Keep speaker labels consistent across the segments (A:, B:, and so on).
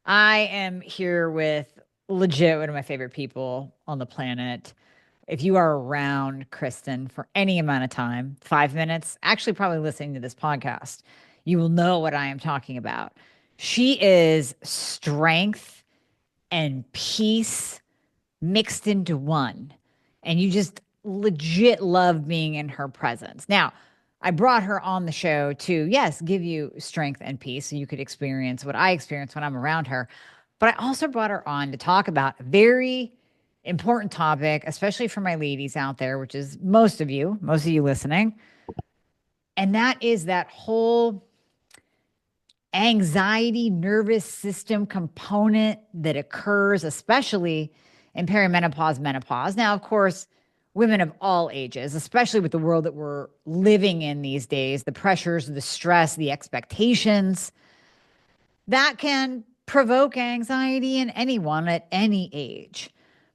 A: I am here with legit one of my favorite people on the planet. If you are around Kristin for any amount of time, 5 minutes, actually, probably listening to this podcast, you will know what I am talking about. She is strength and peace mixed into one. And you just legit love being in her presence. Now, I brought her on the show to, yes, give you strength and peace so you could experience what I experience when I'm around her. But I also brought her on to talk about a very important topic, especially for my ladies out there, which is most of you listening. And that is that whole anxiety, nervous system component that occurs, especially in perimenopause, menopause. Now, of course, women of all ages, especially with the world that we're living in these days, the pressures, the stress, the expectations, that can provoke anxiety in anyone at any age.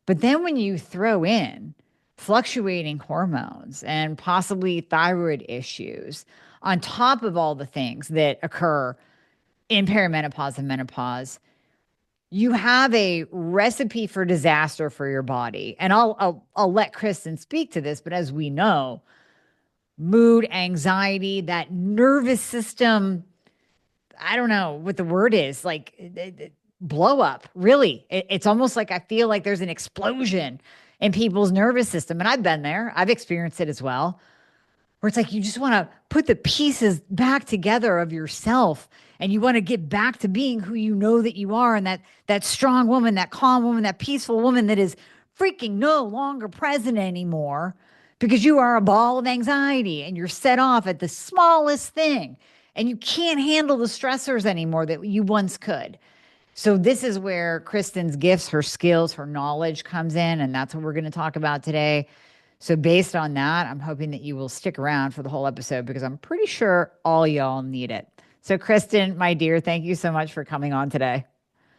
A: But then when you throw in fluctuating hormones and possibly thyroid issues on top of all the things that occur in perimenopause and menopause, you have a recipe for disaster for your body. And I'll let Kristin speak to this, but as we know, mood, anxiety, that nervous system, I don't know what the word is, like blow up. Really, it's almost like I feel like there's an explosion in people's nervous system, and I've been there. I've experienced it as well, where it's like you just want to put the pieces back together of yourself and you want to get back to being who you know that you are, and that strong woman, that calm woman, that peaceful woman that is freaking no longer present anymore because you are a ball of anxiety and you're set off at the smallest thing and you can't handle the stressors anymore that you once could. So this is where Kristin's gifts, her skills, her knowledge comes in, and that's what we're going to talk about today. So based on that, I'm hoping that you will stick around for the whole episode because I'm pretty sure all y'all need it. So Kristin, my dear, thank you so much for coming on today.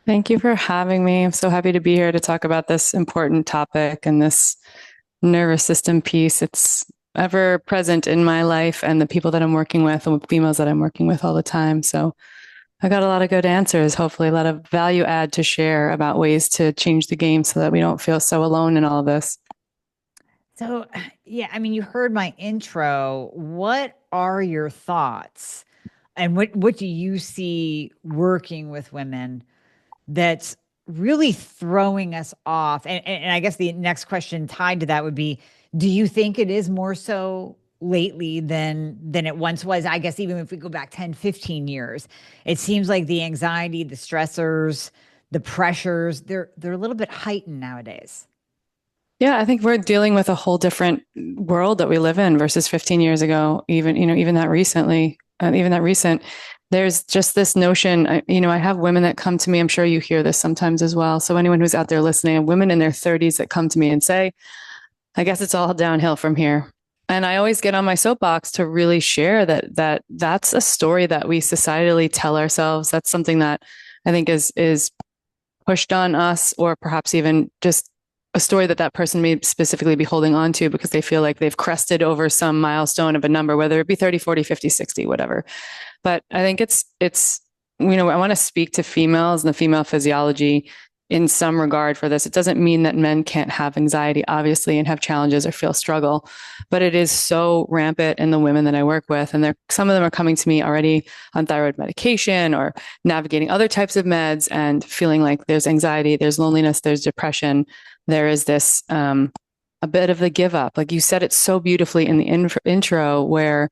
B: Thank you for having me. I'm so happy to be here to talk about this important topic and this nervous system piece. It's ever present in my life and the people that I'm working with and females that I'm working with all the time. So I got a lot of good answers, hopefully a lot of value add to share about ways to change the game so that we don't feel so alone in all of this.
A: So, yeah, I mean, you heard my intro. What are your thoughts? And what do you see working with women that's really throwing us off? And I guess the next question tied to that would be, do you think it is more so lately than it once was? I guess even if we go back 10, 15 years, it seems like the anxiety, the stressors, the pressures, they're a little bit heightened nowadays.
B: Yeah, I think we're dealing with a whole different world that we live in versus 15 years ago, even that recently, even that recent. There's just this notion, I have women that come to me. I'm sure you hear this sometimes as well. So anyone who's out there listening, women in their 30s that come to me and say, I guess it's all downhill from here. And I always get on my soapbox to really share that's a story that we societally tell ourselves. That's something that I think is pushed on us, or perhaps even just a story that person may specifically be holding on to because they feel like they've crested over some milestone of a number, whether it be 30, 40, 50, 60, whatever. But I think I want to speak to females and the female physiology in some regard for this. It doesn't mean that men can't have anxiety, obviously, and have challenges or feel struggle, but it is so rampant in the women that I work with. And some of them are coming to me already on thyroid medication or navigating other types of meds and feeling like there's anxiety, there's loneliness, there's depression. There is this, a bit of the give up. Like you said it so beautifully in the intro, where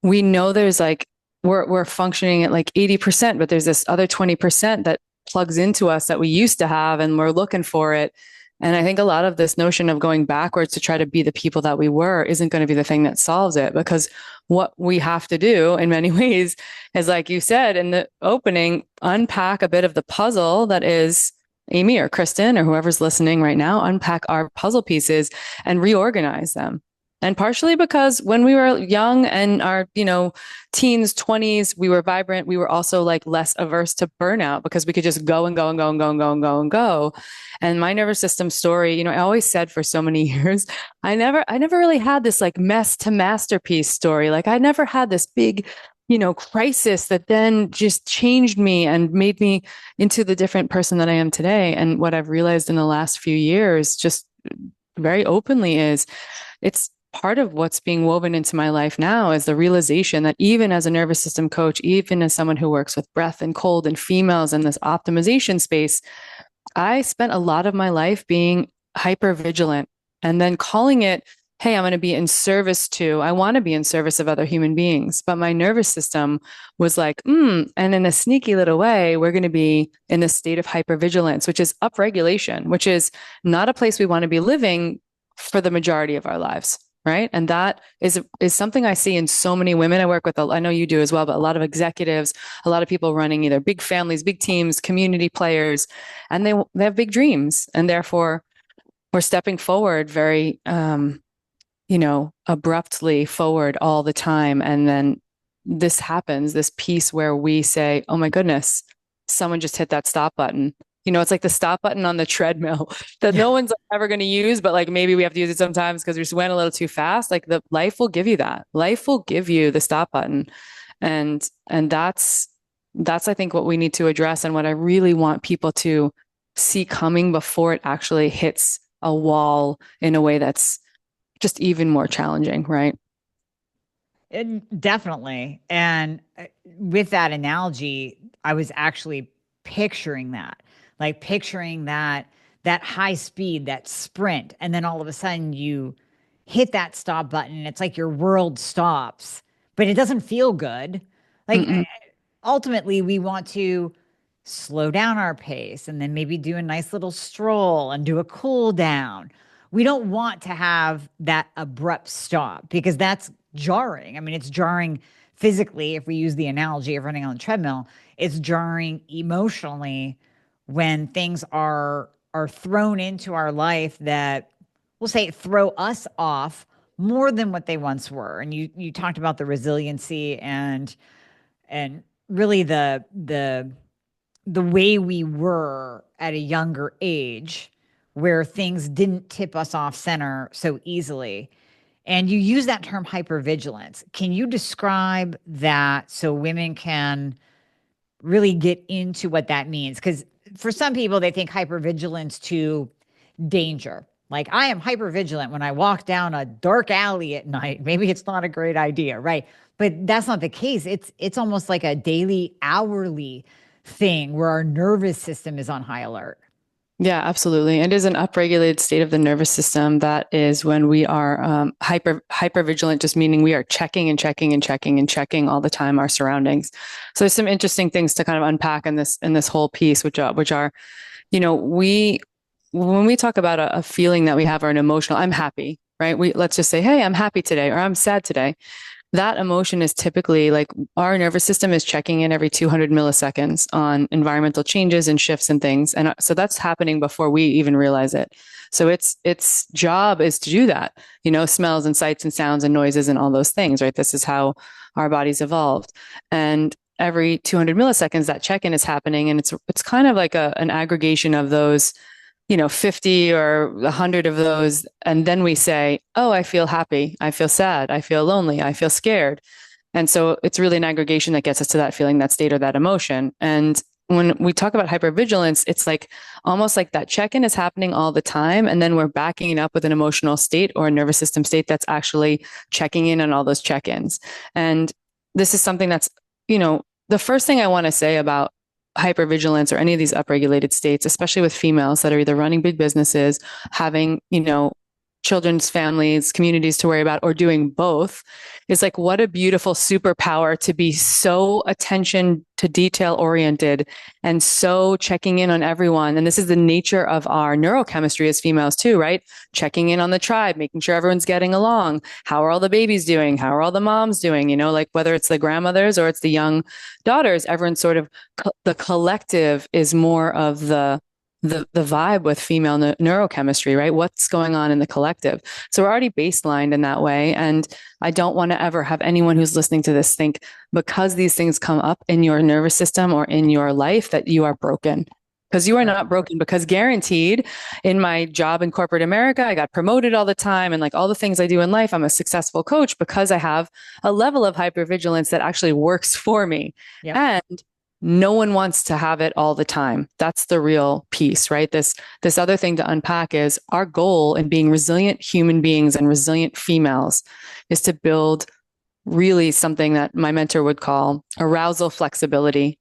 B: we know there's like, we're functioning at like 80%, but there's this other 20% that plugs into us that we used to have, and we're looking for it. And I think a lot of this notion of going backwards to try to be the people that we were isn't going to be the thing that solves it, because what we have to do in many ways is, like you said in the opening, unpack a bit of the puzzle that is Amy or Kristin or whoever's listening right now, unpack our puzzle pieces and reorganize them. And partially because when we were young and our, teens, 20s, we were vibrant. We were also like less averse to burnout because we could just go and go and go and go and go and go and go. And my nervous system story, I always said for so many years, I never really had this like mess to masterpiece story. Like I never had this big crisis that then just changed me and made me into the different person that I am today. And what I've realized in the last few years, just very openly, is it's part of what's being woven into my life now is the realization that even as a nervous system coach, even as someone who works with breath and cold and females in this optimization space, I spent a lot of my life being hyper vigilant and then calling it, hey, I'm going to be in service to, I want to be in service of other human beings. But my nervous system was like, and in a sneaky little way, we're going to be in this state of hypervigilance, which is upregulation, which is not a place we want to be living for the majority of our lives. Right. And that is something I see in so many women I work with. I know you do as well, but a lot of executives, a lot of people running either big families, big teams, community players, and they have big dreams. And therefore, we're stepping forward very, abruptly forward all the time. And then this happens, this piece where we say, oh my goodness, someone just hit that stop button. It's like the stop button on the treadmill that no one's ever going to use, but like maybe we have to use it sometimes because we just went a little too fast. Like the life will give you that. Life will give you the stop button. And that's I think what we need to address and what I really want people to see coming before it actually hits a wall in a way that's just even more challenging, right?
A: Definitely. And with that analogy, I was actually picturing that, like picturing that high speed, that sprint, and then all of a sudden you hit that stop button and it's like your world stops, but it doesn't feel good. Like
B: Mm-mm.
A: ultimately we want to slow down our pace and then maybe do a nice little stroll and do a cool down. We don't want to have that abrupt stop because that's jarring. I mean, it's jarring physically if we use the analogy of running on the treadmill. It's jarring emotionally when things are thrown into our life that we'll say throw us off more than what they once were. And you talked about the resiliency and really the way we were at a younger age where things didn't tip us off center so easily. And you use that term hypervigilance. Can you describe that so women can really get into what that means? Because for some people, they think hypervigilance to danger. Like I am hypervigilant when I walk down a dark alley at night. Maybe it's not a great idea, right? But that's not the case. It's almost like a daily, hourly thing where our nervous system is on high alert.
B: Yeah, absolutely. It is an upregulated state of the nervous system. That is when we are hyper vigilant, just meaning we are checking and checking and checking and checking all the time our surroundings. So there's some interesting things to kind of unpack in this whole piece, which are, we when we talk about a feeling that we have or an emotional, I'm happy, right? Let's just say, hey, I'm happy today, or I'm sad today. That emotion is typically like our nervous system is checking in every 200 milliseconds on environmental changes and shifts and things. And so that's happening before we even realize it. So its job is to do that, smells and sights and sounds and noises and all those things, right? This is how our bodies evolved. And every 200 milliseconds, that check-in is happening. And it's kind of like an aggregation of those 50 or 100 of those. And then we say, oh, I feel happy. I feel sad. I feel lonely. I feel scared. And so it's really an aggregation that gets us to that feeling, that state, or that emotion. And when we talk about hypervigilance, it's like almost like that check-in is happening all the time. And then we're backing it up with an emotional state or a nervous system state that's actually checking in on all those check-ins. And this is something that's, the first thing I want to say about hypervigilance or any of these upregulated states, especially with females that are either running big businesses, having, children's families, communities to worry about, or doing both, is like, what a beautiful superpower to be so attention to detail oriented and so checking in on everyone. And this is the nature of our neurochemistry as females too, right? Checking in on the tribe, making sure everyone's getting along. How are all the babies doing? How are all the moms doing? Like whether it's the grandmothers or it's the young daughters, everyone's sort of the collective is more of the vibe with female neurochemistry, right? What's going on in the collective. So we're already baselined in that way. And I don't want to ever have anyone who's listening to this think because these things come up in your nervous system or in your life that you are broken, because you are
A: Right.
B: not broken. Because guaranteed in my job in corporate America, I got promoted all the time. And like all the things I do in life, I'm a successful coach because I have a level of hypervigilance that actually works for me.
A: Yep.
B: And no one wants to have it all the time. That's the real piece, right? This other thing to unpack is our goal in being resilient human beings and resilient females is to build really something that my mentor would call arousal flexibility.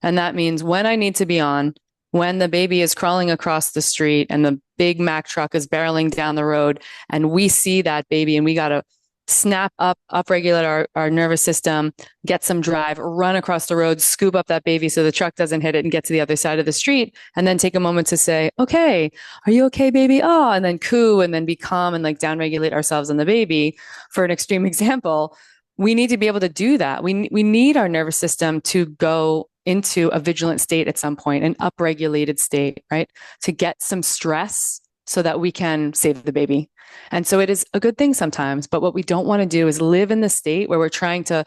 B: And that means when I need to be on, when the baby is crawling across the street and the big Mack truck is barreling down the road, and we see that baby and we got to snap up, upregulate our nervous system, get some drive, run across the road, scoop up that baby so the truck doesn't hit it and get to the other side of the street. And then take a moment to say, okay, are you okay, baby? Oh, and then coo and then be calm and like downregulate ourselves and the baby. For an extreme example, we need to be able to do that. We need our nervous system to go into a vigilant state at some point, an upregulated state, right? To get some stress so that we can save the baby. And so it is a good thing sometimes. But what we don't want to do is live in the state where we're trying to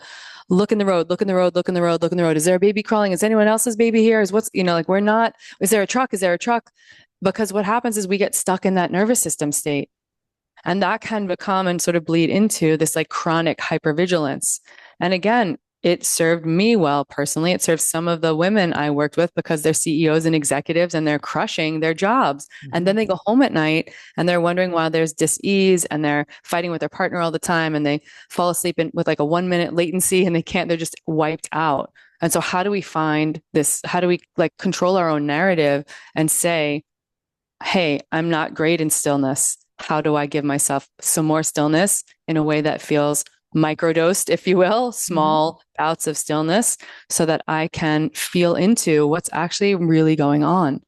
B: look in the road, look in the road, look in the road, look in the road. Is there a baby crawling? Is anyone else's baby here? Is what's, like we're not, is there a truck? Is there a truck? Because what happens is we get stuck in that nervous system state. And that can become and sort of bleed into this like chronic hypervigilance. And again, it served me well personally. It serves some of the women I worked with because they're CEOs and executives and they're crushing their jobs. Mm-hmm. And then they go home at night and they're wondering why there's dis-ease and they're fighting with their partner all the time and they fall asleep with like a 1 minute latency and they're just wiped out. And so how do we find this? How do we like control our own narrative and say, hey, I'm not great in stillness. How do I give myself some more stillness in a way that feels microdosed, if you will, small bouts of stillness so that I can feel into what's actually really going on?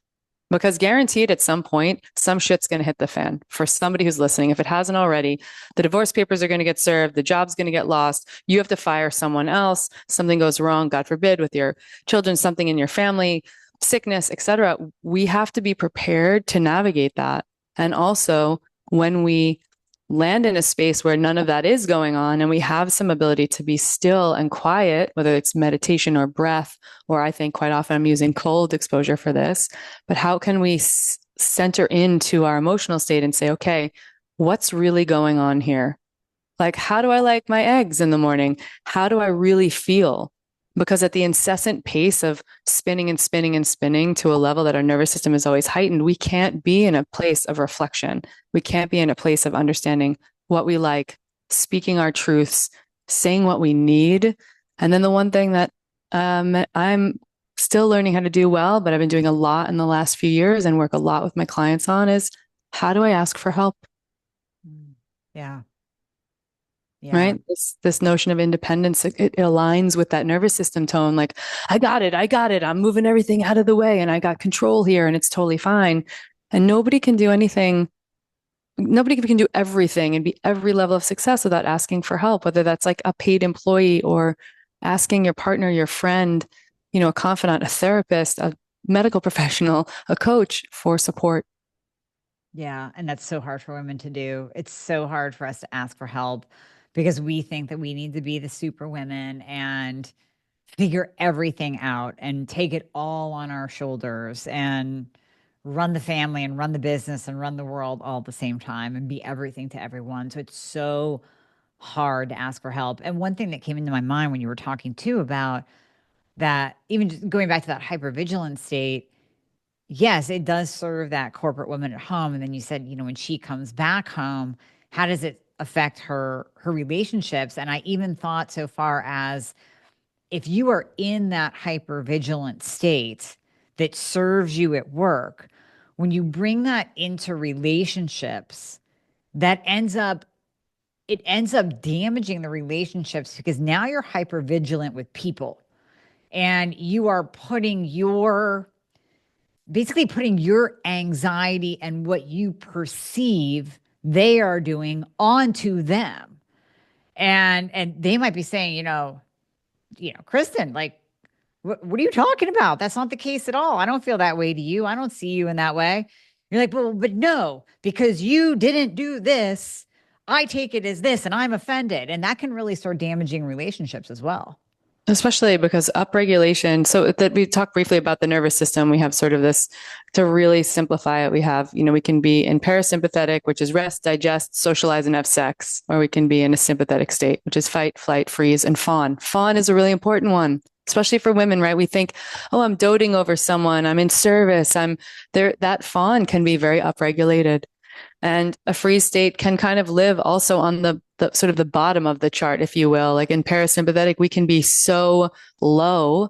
B: Because guaranteed at some point, some shit's going to hit the fan for somebody who's listening. If it hasn't already, the divorce papers are going to get served. The job's going to get lost. You have to fire someone else. Something goes wrong, God forbid, with your children, something in your family, sickness, etc. We have to be prepared to navigate that. And also, when we land in a space where none of that is going on and we have some ability to be still and quiet, whether it's meditation or breath, or I think quite often I'm using cold exposure for this, but how can we center into our emotional state and say, okay, what's really going on here? Like, how do I like my eggs in the morning? How do I really feel? Because at the incessant pace of spinning and spinning and spinning to a level that our nervous system is always heightened, we can't be in a place of reflection. We can't be in a place of understanding what we like, speaking our truths, saying what we need. And then the one thing that I'm still learning how to do well, but I've been doing a lot in the last few years and work a lot with my clients on is how do I ask for help?
A: Yeah.
B: Yeah. Right. This notion of independence, it aligns with that nervous system tone. Like, I got it. I'm moving everything out of the way and I got control here and it's totally fine. And nobody can do anything. Nobody can do everything and be every level of success without asking for help, whether that's like a paid employee or asking your partner, your friend, a confidant, a therapist, a medical professional, a coach for support.
A: Yeah. And that's so hard for women to do. It's so hard for us to ask for help because we think that we need to be the super women and figure everything out and take it all on our shoulders and run the family and run the business and run the world all at the same time and be everything to everyone. So it's so hard to ask for help. And one thing that came into my mind when you were talking too about that, even just going back to that hypervigilance state, yes, it does serve that corporate woman at home. And then you said, when she comes back home, how does it affect her relationships? And I even thought so far as if you are in that hypervigilant state that serves you at work, when you bring that into relationships, it ends up damaging the relationships because now you're hypervigilant with people and you are basically putting your anxiety and what you perceive they are doing onto them. And they might be saying, Kristin, like, what are you talking about? That's not the case at all. I don't feel that way to you. I don't see you in that way. You're like, well, but no, because you didn't do this. I take it as this and I'm offended. And that can really start damaging relationships as well.
B: Especially because upregulation, so that we talked briefly about the nervous system, we have sort of this, to really simplify it, we have, we can be in parasympathetic, which is rest, digest, socialize, and have sex, or we can be in a sympathetic state, which is fight, flight, freeze, and fawn. Fawn is a really important one, especially for women, right? We think, oh, I'm doting over someone, I'm in service, I'm there. That fawn can be very upregulated. And a freeze state can kind of live also on the sort of the bottom of the chart, if you will. Like in parasympathetic, we can be so low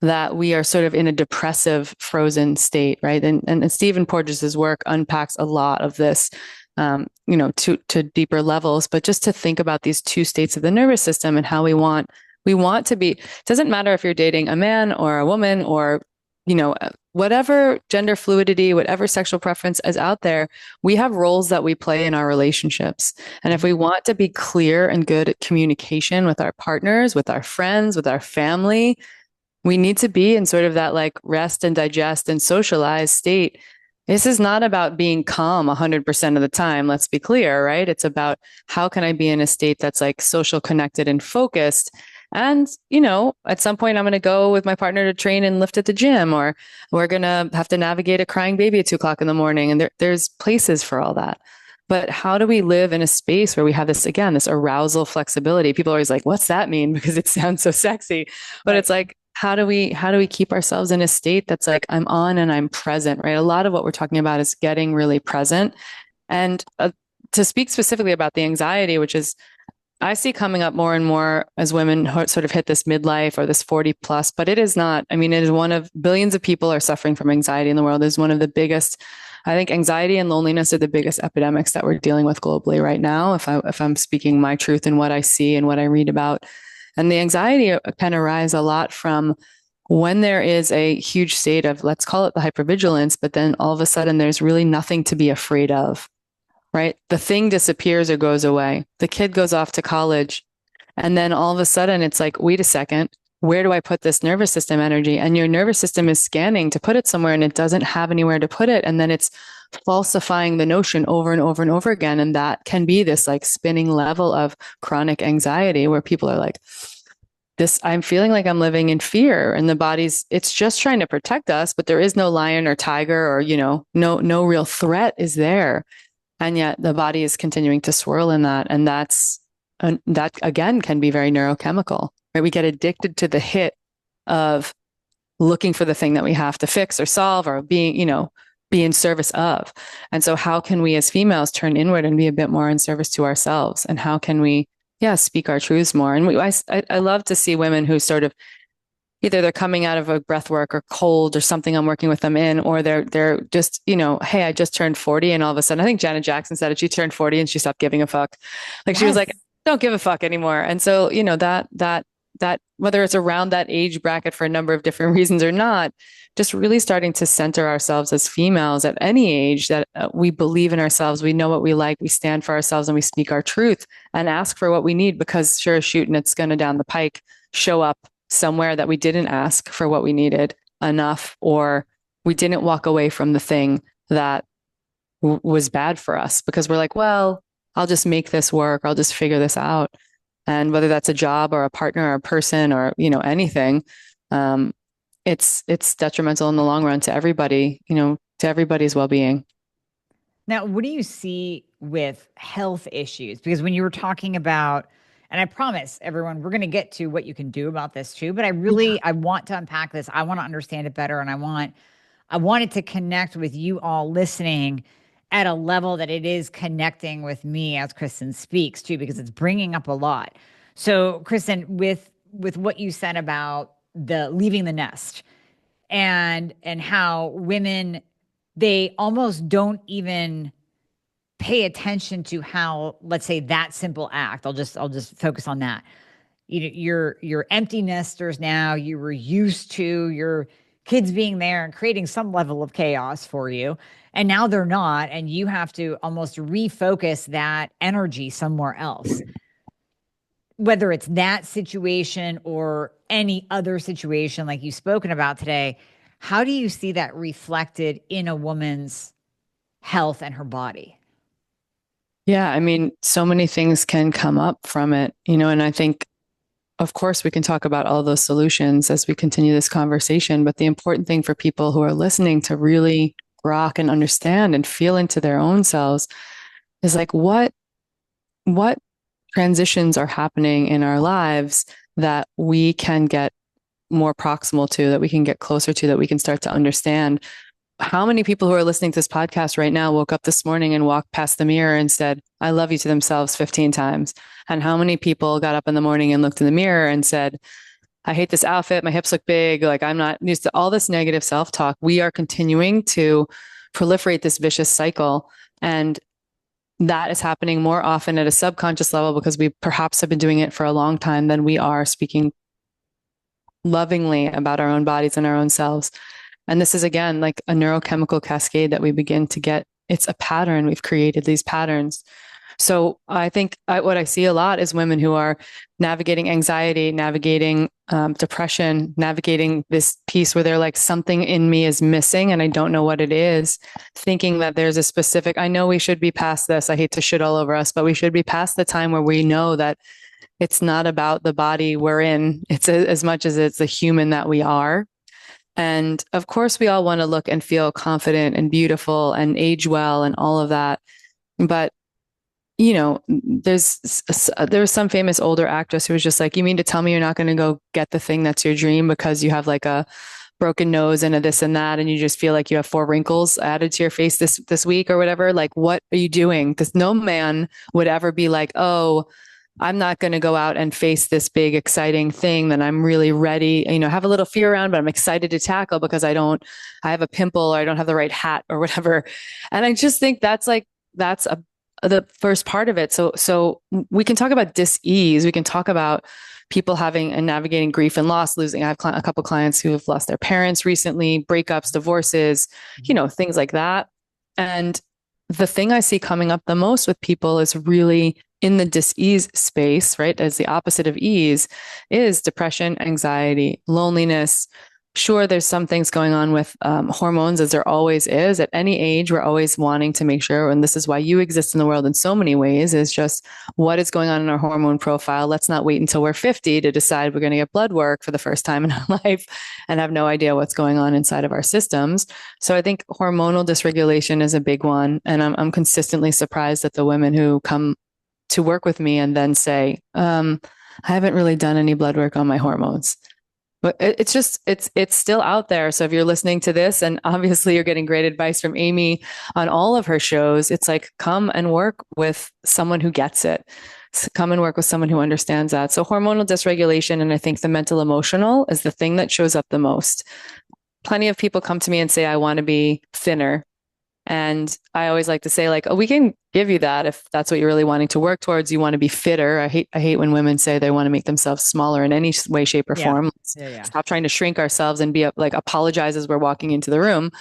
B: that we are sort of in a depressive, frozen state, right? And Stephen Porges's work unpacks a lot of this, to deeper levels. But just to think about these two states of the nervous system and how we want to be. It doesn't matter if you're dating a man or a woman or whatever gender fluidity, whatever sexual preference is out there, we have roles that we play in our relationships. And if we want to be clear and good at communication with our partners, with our friends, with our family, we need to be in sort of that like rest and digest and socialize state. This is not about being calm 100% of the time. Let's be clear, right? It's about how can I be in a state that's like social, connected, and focused. And, at some point I'm going to go with my partner to train and lift at the gym, or we're going to have to navigate a crying baby at 2 o'clock in the morning. And there's places for all that. But how do we live in a space where we have this, again, this arousal flexibility? People are always like, what's that mean? Because it sounds so sexy, but it's like, how do we keep ourselves in a state that's like, I'm on and I'm present, right? A lot of what we're talking about is getting really present. And to speak specifically about the anxiety, which is, I see coming up more and more as women sort of hit this midlife or this 40 plus, but it is not, I mean, it is one of billions of people are suffering from anxiety in the world. It is one of the biggest, I think anxiety and loneliness are the biggest epidemics that we're dealing with globally right now. If I'm speaking my truth and what I see and what I read about. And the anxiety can arise a lot from when there is a huge state of, let's call it the hypervigilance, but then all of a sudden there's really nothing to be afraid of, right? The thing disappears or goes away. The kid goes off to college. And then all of a sudden it's like, wait a second, where do I put this nervous system energy? And your nervous system is scanning to put it somewhere and it doesn't have anywhere to put it. And then it's falsifying the notion over and over and over again. And that can be this like spinning level of chronic anxiety where people are like, I'm feeling like I'm living in fear, and the body's, it's just trying to protect us, but there is no lion or tiger or, no real threat is there. And yet the body is continuing to swirl in that. And that again can be very neurochemical, right? We get addicted to the hit of looking for the thing that we have to fix or solve or be in service of. And so how can we as females turn inward and be a bit more in service to ourselves? And how can we, speak our truths more? And I love to see women who sort of, either they're coming out of a breath work or cold or something I'm working with them in, or they're just, hey, I just turned 40. And all of a sudden, I think Janet Jackson said it, she turned 40 and she stopped giving a fuck. Like she was like, don't give a fuck anymore. And so, that whether it's around that age bracket for a number of different reasons or not, just really starting to center ourselves as females at any age that we believe in ourselves, we know what we like, we stand for ourselves, and we speak our truth and ask for what we need, because sure as shooting, it's going to down the pike show up somewhere that we didn't ask for what we needed enough, or we didn't walk away from the thing that was bad for us because we're like, well, I'll just make this work. I'll just figure this out. And whether that's a job or a partner or a person or, anything, it's detrimental in the long run to everybody, to everybody's well-being.
A: Now, what do you see with health issues? Because when you were talking about, and I promise everyone, we're going to get to what you can do about this too, but I want to unpack this. I want to understand it better. And I want it to connect with you all listening at a level that it is connecting with me as Kristin speaks too, because it's bringing up a lot. So Kristin, with what you said about the leaving the nest and how women, they almost don't even pay attention to how, let's say, that simple act. I'll just focus on that. You're empty nesters now. You were used to your kids being there and creating some level of chaos for you. And now they're not. And you have to almost refocus that energy somewhere else. Whether it's that situation or any other situation like you've spoken about today, how do you see that reflected in a woman's health and her body?
B: Yeah, I mean, so many things can come up from it, and I think of course, we can talk about all those solutions as we continue this conversation. But the important thing for people who are listening to really rock and understand and feel into their own selves is like, what transitions are happening in our lives that we can get more proximal to, that we can get closer to, that we can start to understand. How many people who are listening to this podcast right now woke up this morning and walked past the mirror and said, I love you to themselves 15 times? And how many people got up in the morning and looked in the mirror and said, I hate this outfit. My hips look big. Like I'm not used to all this negative self-talk. We are continuing to proliferate this vicious cycle. And that is happening more often at a subconscious level because we perhaps have been doing it for a long time than we are speaking lovingly about our own bodies and our own selves. And this is, again, like a neurochemical cascade that we begin to get. It's a pattern. We've created these patterns. So I think what I see a lot is women who are navigating anxiety, navigating depression, navigating this piece where they're like, something in me is missing and I don't know what it is, thinking that there's a specific, I know we should be past this. I hate to shit all over us, but we should be past the time where we know that it's not about the body we're in. It's as much as it's the human that we are. And of course, we all want to look and feel confident and beautiful and age well and all of that. But you know, there was some famous older actress who was just like, you mean to tell me you're not going to go get the thing that's your dream because you have like a broken nose and a this and that, and you just feel like you have 4 wrinkles added to your face this week or whatever? Like, what are you doing? Because no man would ever be like, oh, I'm not going to go out and face this big, exciting thing that I'm really ready, have a little fear around, but I'm excited to tackle because I have a pimple or I don't have the right hat or whatever. And I just think that's the first part of it. So we can talk about dis-ease. We can talk about people having and navigating grief and loss, losing. I have a couple clients who have lost their parents recently, breakups, divorces, things like that. And the thing I see coming up the most with people is really in the dis-ease space, right? As the opposite of ease is depression, anxiety, loneliness. Sure, there's some things going on with hormones, as there always is. At any age, we're always wanting to make sure, and this is why you exist in the world in so many ways, is just what is going on in our hormone profile. Let's not wait until we're 50 to decide we're going to get blood work for the first time in our life and have no idea what's going on inside of our systems. So I think hormonal dysregulation is a big one. And I'm consistently surprised at the women who come to work with me and then say, I haven't really done any blood work on my hormones. But it's still out there. So if you're listening to this, and obviously you're getting great advice from Amy on all of her shows, it's like, come and work with someone who gets it. Come and work with someone who understands that. So hormonal dysregulation, and I think the mental emotional is the thing that shows up the most. Plenty of people come to me and say, I want to be thinner. And I always like to say, like, oh, we can give you that if that's what you're really wanting to work towards. You want to be fitter. I hate when women say they want to make themselves smaller in any way, shape, or form. Yeah. Stop trying to shrink ourselves and be like apologize as we're walking into the room.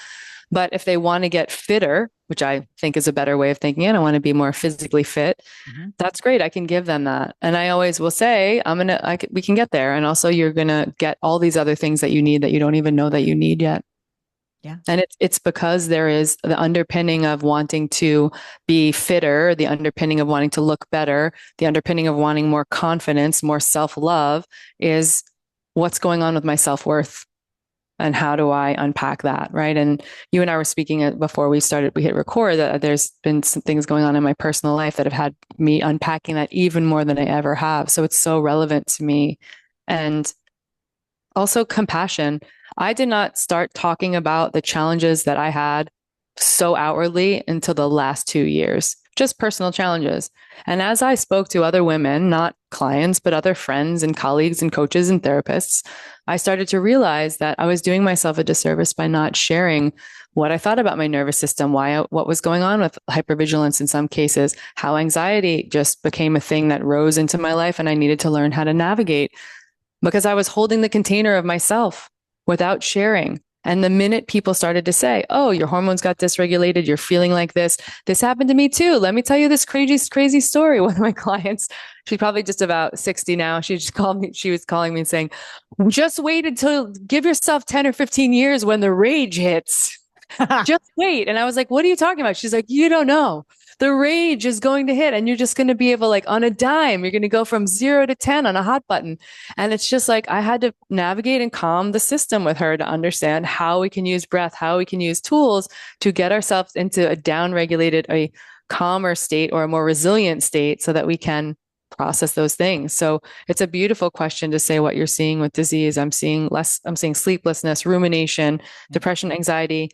B: But if they want to get fitter, which I think is a better way of thinking it, I want to be more physically fit. Mm-hmm. That's great. I can give them that. And I always will say, we can get there. And also you're going to get all these other things that you need that you don't even know that you need yet.
A: Yeah.
B: And it's because there is the underpinning of wanting to be fitter, the underpinning of wanting to look better, the underpinning of wanting more confidence, more self-love is what's going on with my self-worth and how do I unpack that, right? And you and I were speaking before we hit record, that there's been some things going on in my personal life that have had me unpacking that even more than I ever have. So it's so relevant to me. And also compassion. I did not start talking about the challenges that I had so outwardly until the last 2 years, just personal challenges. And as I spoke to other women, not clients, but other friends and colleagues and coaches and therapists, I started to realize that I was doing myself a disservice by not sharing what I thought about my nervous system, what was going on with hypervigilance in some cases, how anxiety just became a thing that rose into my life and I needed to learn how to navigate because I was holding the container of myself without sharing. And the minute people started to say, oh, your hormones got dysregulated, you're feeling like this happened to me too. Let me tell you this crazy story. One of my clients, she's probably just about 60 now. She was calling me and saying, just wait until give yourself 10 or 15 years when the rage hits. Just wait. And I was like, what are you talking about? She's like, you don't know. the rage is going to hit and you're just going to be able, like on a dime, you're going to go from 0 to 10 on a hot button. And it's just like, I had to navigate and calm the system with her to understand how we can use breath, how we can use tools to get ourselves into a down-regulated, a calmer state or a more resilient state so that we can process those things. So it's a beautiful question to say what you're seeing with disease. I'm seeing sleeplessness, rumination, depression, anxiety,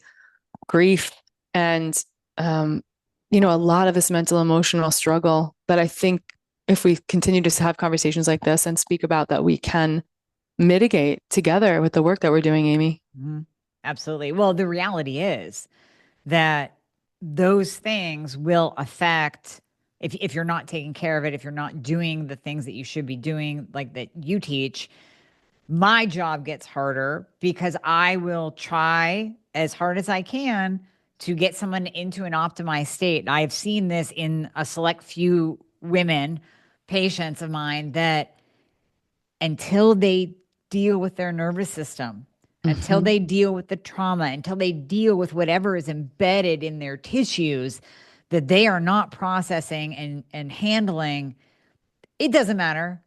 B: grief, and a lot of this mental emotional struggle that I think if we continue to have conversations like this and speak about that, we can mitigate together with the work that we're doing, Amy.
A: Mm-hmm. Absolutely. Well, the reality is that those things will affect if you're not taking care of it, if you're not doing the things that you should be doing, like that you teach. My job gets harder because I will try as hard as I can to get someone into an optimized state. I've seen this in a select few women, patients of mine, that until they deal with their nervous system, until they deal with the trauma, until they deal with whatever is embedded in their tissues that they are not processing and handling, it doesn't matter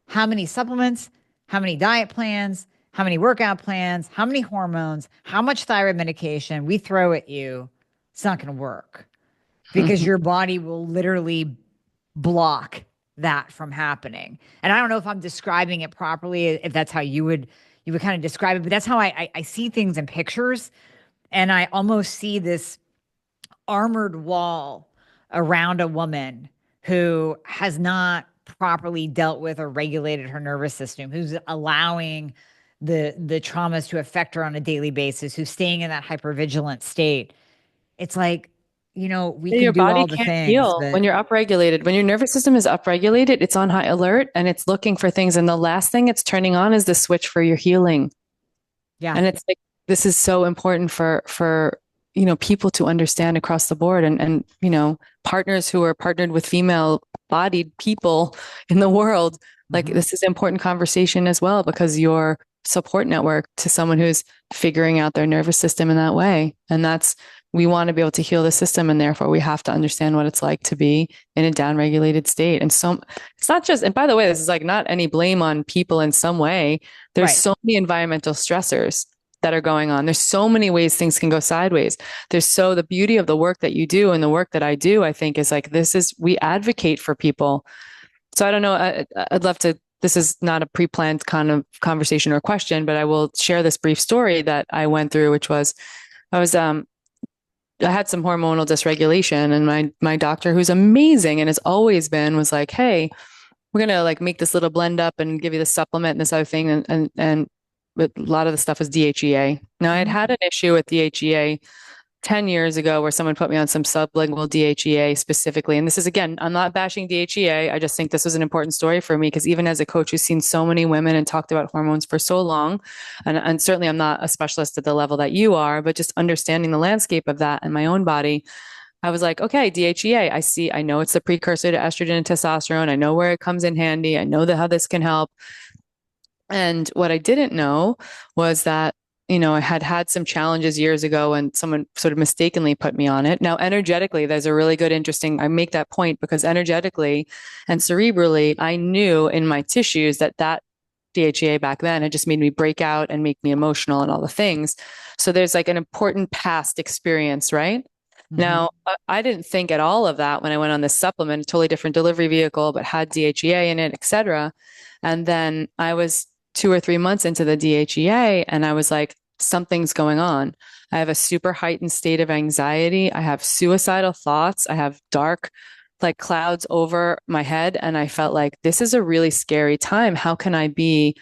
A: how many supplements, how many diet plans, how many workout plans, how many hormones, how much thyroid medication we throw at you, it's not going to work because your body will literally block that from happening. And I don't know if I'm describing it properly, if that's how you would kind of describe it, but that's how I see things in pictures. And I almost see this armored wall around a woman who has not properly dealt with or regulated her nervous system, who's allowing the traumas to affect her on a daily basis, who's staying in that hypervigilant state. It's like, we can
B: Your
A: do
B: body
A: all the
B: can't
A: things,
B: heal
A: but
B: when you're upregulated. When your nervous system is upregulated, it's on high alert and it's looking for things. And the last thing it's turning on is the switch for your healing.
A: yeah.
B: And it's like, this is so important for people to understand across the board and partners who are partnered with female bodied people in the world. Like this is an important conversation as well, because your support network to someone who's figuring out their nervous system in that way. And we want to be able to heal the system, and therefore we have to understand what it's like to be in a downregulated state. And so it's not just, and by the way, this is like not any blame on people in some way. There's
A: Right.
B: so many environmental stressors that are going on. There's so many ways things can go sideways. The beauty of the work that you do and the work that I do, I think, is like, we advocate for people. So I don't know, I'd love to, this is not a pre-planned kind of conversation or question, but I will share this brief story that I went through, which was, I had some hormonal dysregulation, and my doctor, who's amazing and has always been, was like, "Hey, we're gonna like make this little blend up and give you this supplement and this other thing." And but a lot of the stuff was DHEA. Now, I had an issue with DHEA 10 years ago where someone put me on some sublingual DHEA specifically. And this is, again, I'm not bashing DHEA. I just think this was an important story for me because even as a coach who's seen so many women and talked about hormones for so long, and certainly I'm not a specialist at the level that you are, but just understanding the landscape of that in my own body, I was like, okay, DHEA, I know it's the precursor to estrogen and testosterone. I know where it comes in handy. I know how this can help. And what I didn't know was that, I had some challenges years ago and someone sort of mistakenly put me on it. Now, energetically, there's a really good, I make that point because energetically and cerebrally, I knew in my tissues that DHEA back then had just made me break out and make me emotional and all the things. So there's like an important past experience, right? Now, I didn't think at all of that when I went on this supplement, a totally different delivery vehicle, but had DHEA in it, et cetera. And then I was 2 or 3 months into the DHEA and I was like, something's going on. I have a super heightened state of anxiety. I have suicidal thoughts. I have dark, like clouds over my head. And I felt like this is a really scary time. How can I be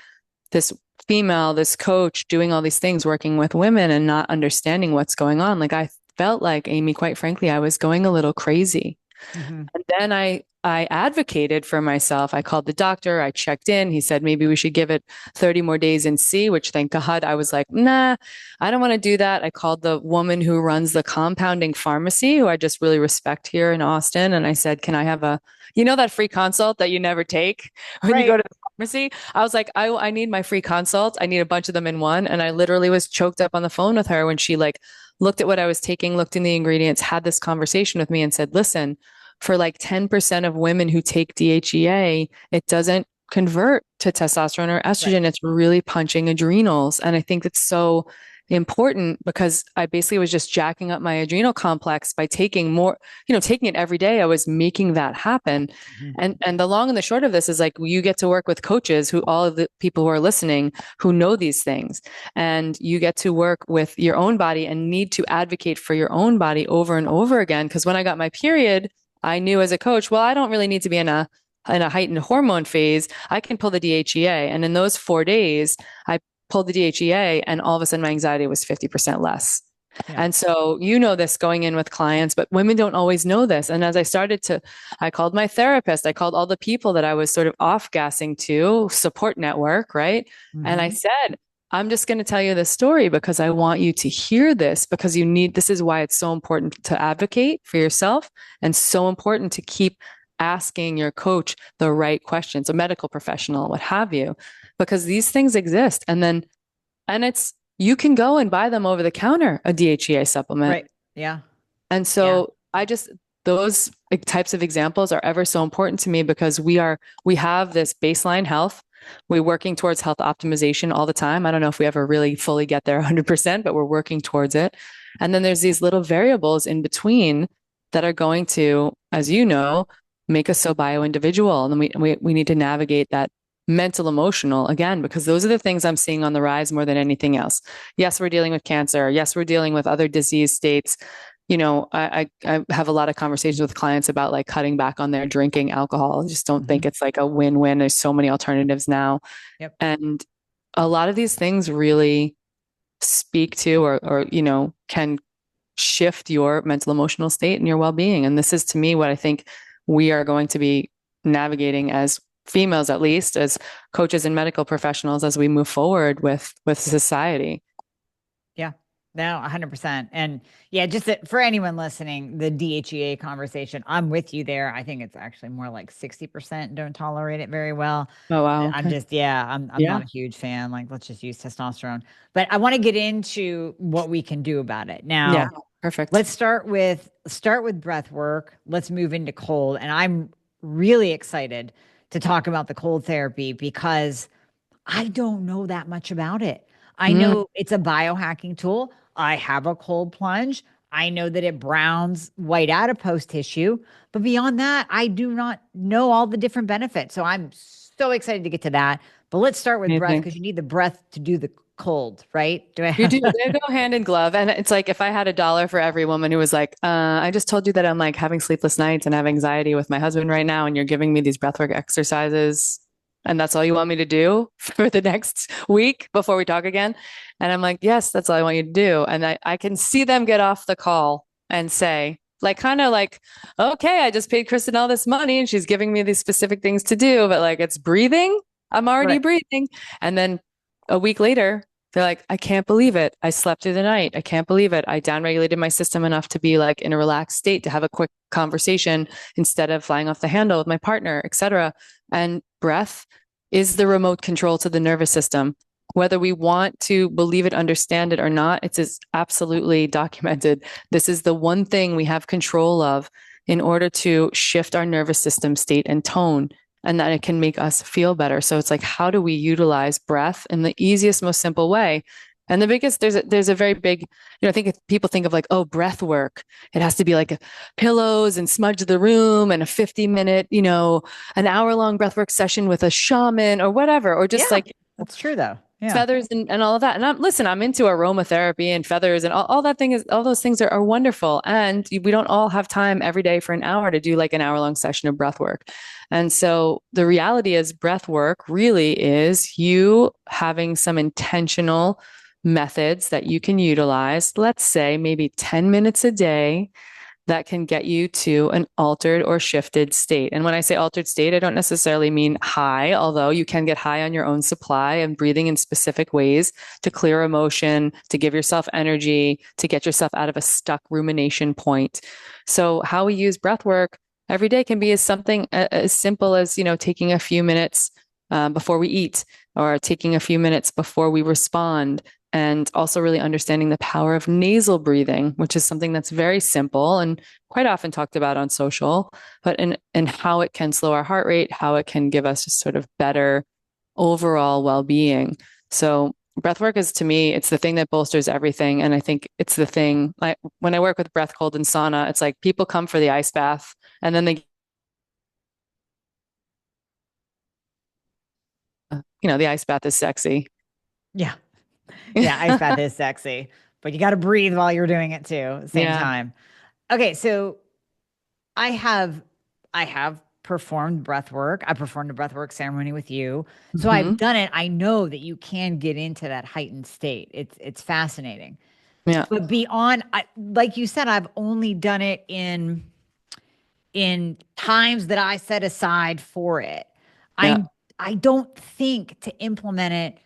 B: this female, this coach, doing all these things, working with women and not understanding what's going on? Like I felt like, Amy, quite frankly, I was going a little crazy. And then I advocated for myself. I called the doctor. I checked in. He said, maybe we should give it 30 more days and see, which thank God I was like, nah, I don't want to do that. I called the woman who runs the compounding pharmacy, who I just really respect here in Austin. And I said, can I have that free consult that you never take when you go to the See, I was like, I need my free consults. I need a bunch of them in one. And I literally was choked up on the phone with her when she like looked at what I was taking, looked in the ingredients, had this conversation with me and said, listen, for like 10% of women who take DHEA, it doesn't convert to testosterone or
A: Right.
B: estrogen. It's really punching adrenals. And I think it's so important because I basically was just jacking up my adrenal complex by taking more, taking it every day. I was making that happen.
A: Mhm.
B: And the long and the short of this is like you get to work with coaches who all of the people who are listening who know these things. And you get to work with your own body and need to advocate for your own body over and over again. Because when I got my period, I knew as a coach, well, I don't really need to be in a heightened hormone phase. I can pull the DHEA. And in those 4 days, I pulled the DHEA and all of a sudden my anxiety was 50% less.
A: Yeah.
B: And so you know this going in with clients, but women don't always know this. And as I called my therapist, I called all the people that I was sort of off gassing to support network, right? And I
A: Mhm.
B: said, I'm just going to tell you this story because I want you to hear this because this is why it's so important to advocate for yourself and so important to keep asking your coach the right questions, a medical professional, what have you, because these things exist. And you can go and buy them over the counter, a DHEA supplement.
A: Right. Yeah.
B: And
A: Yeah.
B: so those types of examples are ever so important to me because we have this baseline health. We're working towards health optimization all the time. I don't know if we ever really fully get there 100%, but we're working towards it. And then there's these little variables in between that are going to, as you know, make us so bio-individual. And then we need to navigate that mental, emotional again, because those are the things I'm seeing on the rise more than anything else. Yes, we're dealing with cancer. Yes, we're dealing with other disease states. I have a lot of conversations with clients about like cutting back on their drinking alcohol. I just don't think
A: Mhm.
B: it's like a win-win. There's so many alternatives now.
A: Yep.
B: And a lot of these things really speak to or can shift your mental emotional state and your well-being. And this is to me what I think we are going to be navigating as females, at least as coaches and medical professionals as we move forward with society.
A: Yeah. No, 100%. And yeah, just that for anyone listening, the DHEA conversation, I'm with you there. I think it's actually more like 60% don't tolerate it very well.
B: Oh, wow.
A: I'm
B: Okay.
A: just, yeah, I'm
B: Yeah.
A: not a huge fan. Like, let's just use testosterone. But I want to get into what we can do about it.
B: Yeah.
A: Now,
B: Perfect.
A: let's start with breath work. Let's move into cold. And I'm really excited to talk about the cold therapy because I don't know that much about it. I
B: Mm,
A: know it's a biohacking tool. I have a cold plunge. I know that it browns white adipose tissue, but beyond that, I do not know all the different benefits. So I'm so excited to get to that. But let's start with breath
B: amazing.
A: because you need the breath to do the cold, right? Do I
B: You do.
A: have
B: They go hand in glove. And it's like if I had $1 for every woman who was like, I just told you that I'm like having sleepless nights and have anxiety with my husband right now, and you're giving me these breathwork exercises, and that's all you want me to do for the next week before we talk again. And I'm like, yes, that's all I want you to do. And I can see them get off the call and say, like, kind of like, okay, I just paid Kristen all this money and she's giving me these specific things to do, but like it's breathing. I'm already
A: right?
B: breathing. And then a week later, they're like, I can't believe it. I slept through the night. I can't believe it. I downregulated my system enough to be like in a relaxed state to have a quick conversation instead of flying off the handle with my partner, etc. And breath is the remote control to the nervous system. Whether we want to believe it, understand it or not, it's absolutely documented. This is the one thing we have control of in order to shift our nervous system state and tone and that it can make us feel better. So it's like, how do we utilize breath in the easiest, most simple way? And the biggest, there's a very big, I think if people think of like, oh, breath work, it has to be like pillows and smudge the room and a 50-minute, an hour-long breathwork session with a shaman or whatever, or just
A: Yeah,
B: like
A: that's true though. Yeah.
B: feathers and all of that. And I'm into aromatherapy and feathers and all that thing is, all those things are wonderful. And we don't all have time every day for an hour to do like an hour long session of breath work. And so the reality is breath work really is you having some intentional methods that you can utilize, let's say maybe 10 minutes a day that can get you to an altered or shifted state. And when I say altered state, I don't necessarily mean high, although you can get high on your own supply and breathing in specific ways to clear emotion, to give yourself energy, to get yourself out of a stuck rumination point. So how we use breath work every day can be as something as simple as, taking a few minutes before we eat, or taking a few minutes before we respond. And also really understanding the power of nasal breathing, which is something that's very simple and quite often talked about on social, but in how it can slow our heart rate, how it can give us just sort of better overall well-being. So breathwork is, to me, it's the thing that bolsters everything. And I think it's the thing, like when I work with breath, cold, and sauna, it's like people come for the ice bath and then they, the ice bath is sexy.
A: Yeah. Yeah. Ice bath is sexy, but you got to breathe while you're doing it too at the same
B: Yeah.
A: time. Okay. So I have, I have performed breath work. I performed a breath work ceremony with you. So I've
B: Mm-hmm.
A: done it. I know that you can get into that heightened state. It's fascinating.
B: Yeah.
A: But beyond, like you said, I've only done it in times that I set aside for it.
B: Yeah.
A: I don't think to implement it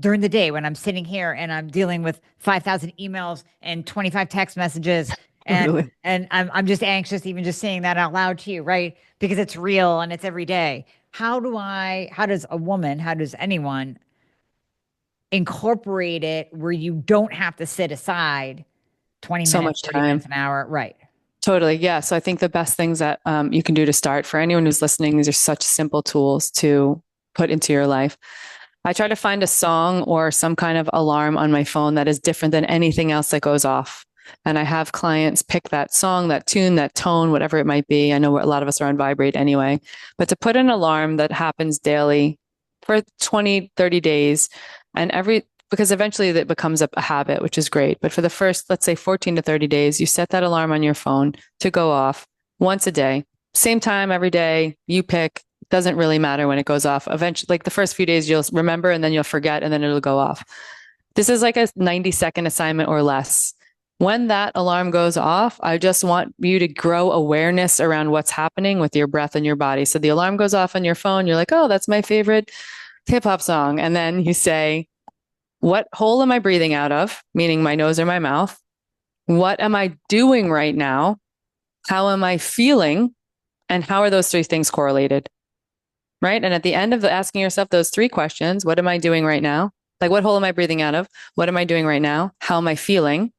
A: during the day when I'm sitting here and I'm dealing with 5,000 emails and 25 text messages
B: Totally.
A: and I'm just anxious even just saying that out loud to you, right? Because it's real and it's every day. How does a woman, how does anyone incorporate it where you don't have to sit aside 20
B: So
A: minutes,
B: much
A: 30 minutes,
B: time.
A: an hour? Right.
B: Totally. Yeah. So I think the best things that you can do to start for anyone who's listening, these are such simple tools to put into your life. I try to find a song or some kind of alarm on my phone that is different than anything else that goes off. And I have clients pick that song, that tune, that tone, whatever it might be. I know a lot of us are on vibrate anyway, but to put an alarm that happens daily for 20, 30 days and because eventually that becomes a habit, which is great. But for the first, let's say 14 to 30 days, you set that alarm on your phone to go off once a day, same time every day. You pick, doesn't really matter when it goes off. Eventually, like the first few days, you'll remember and then you'll forget and then it'll go off. This is like a 90-second assignment or less. When that alarm goes off, I just want you to grow awareness around what's happening with your breath and your body. So the alarm goes off on your phone. You're like, oh, that's my favorite hip hop song. And then you say, what hole am I breathing out of? Meaning my nose or my mouth. What am I doing right now? How am I feeling? And how are those three things correlated? Right. And at the end of asking yourself those three questions, what am I doing right now? Like, what hole am I breathing out of? What am I doing right now? How am I feeling?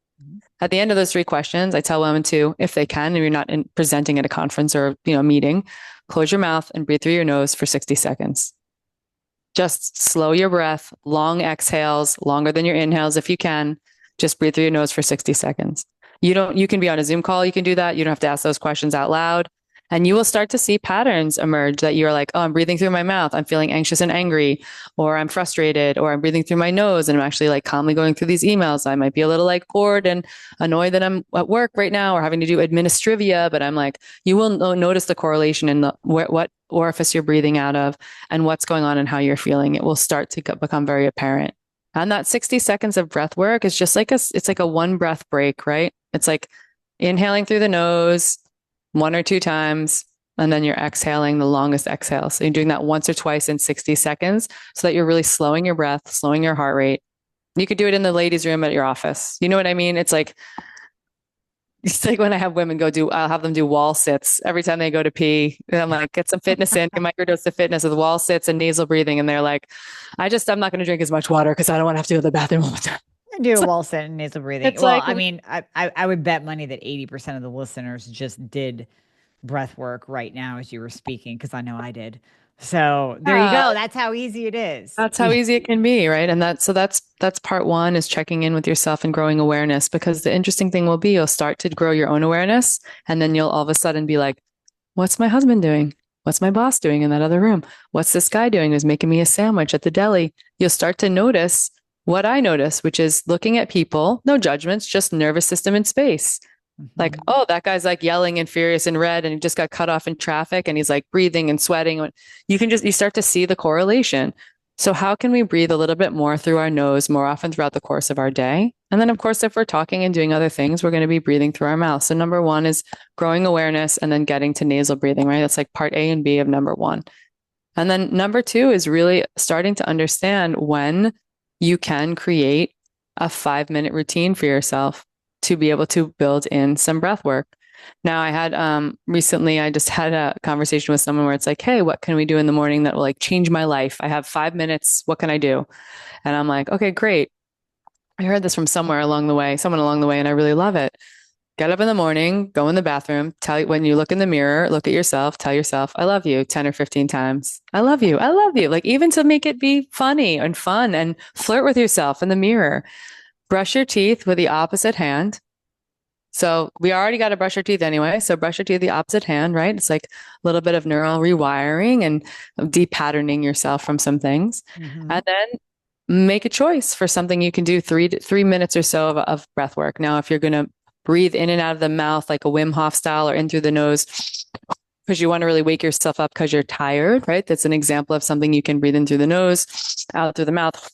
B: At the end of those three questions, I tell women to, if they can, and you're not presenting at a conference or meeting, close your mouth and breathe through your nose for 60 seconds. Just slow your breath, long exhales, longer than your inhales if you can. Just breathe through your nose for 60 seconds. You can be on a Zoom call, you can do that. You don't have to ask those questions out loud. And you will start to see patterns emerge that you're like, oh, I'm breathing through my mouth. I'm feeling anxious and angry, or I'm frustrated, or I'm breathing through my nose and I'm actually like calmly going through these emails. I might be a little like bored and annoyed that I'm at work right now or having to do administrivia, but I'm like, you will notice the correlation in what orifice you're breathing out of and what's going on and how you're feeling. It will start to become very apparent. And that 60 seconds of breath work is just like it's like a one breath break, right? It's like inhaling through the nose, one or two times, and then you're exhaling the longest exhale. So you're doing that once or twice in 60 seconds so that you're really slowing your breath, slowing your heart rate. You could do it in the ladies' room at your office. You know what I mean? It's like when I have women I'll have them do wall sits every time they go to pee. And I'm like, get some fitness in, get microdose of fitness with wall sits and nasal breathing. And they're like, I'm not going to drink as much water because I don't want to have to go to the bathroom all the time.
A: Do a wall sit and nasal breathing.
B: It's
A: Well,
B: like,
A: I mean, I would bet money that 80% of the listeners just did breath work right now as you were speaking, because I know I did. So there you
B: yeah,
A: go. That's how easy it is.
B: that's how easy it can be, right? And that's part one, is checking in with yourself and growing awareness, because the interesting thing will be you'll start to grow your own awareness and then you'll all of a sudden be like, what's my husband doing? What's my boss doing in that other room? What's this guy doing who's making me a sandwich at the deli? You'll start to notice what I notice, which is looking at people, no judgments, just nervous system and space. Like,
A: Mhm.
B: oh, that guy's like yelling and furious and red and he just got cut off in traffic and he's like breathing and sweating. You start to see the correlation. So how can we breathe a little bit more through our nose more often throughout the course of our day? And then of course, if we're talking and doing other things, we're going to be breathing through our mouth. So number one is growing awareness and then getting to nasal breathing, right? That's like part A and B of number one. And then number two is really starting to understand when you can create a 5-minute routine for yourself to be able to build in some breath work. Now I had recently I just had a conversation with someone where it's like, hey, what can we do in the morning that will like change my life? I have 5 minutes. What can I do? And I'm like, okay, great. I heard this from someone along the way, and I really love it. Get up in the morning, go in the bathroom, tell you when you look in the mirror, look at yourself, tell yourself, I love you 10 or 15 times. I love you. I love you. Like even to make it be funny and fun and flirt with yourself in the mirror. Brush your teeth with the opposite hand. So we already got to brush our teeth anyway. So brush your teeth the opposite hand, right? It's like a little bit of neural rewiring and depatterning yourself from some things.
A: Mm-hmm.
B: And then make a choice for something you can do 3 minutes or so of breath work. Now, if you're going to breathe in and out of the mouth like a Wim Hof style or in through the nose, because you want to really wake yourself up because you're tired, right? That's an example of something you can breathe in through the nose, out through the mouth.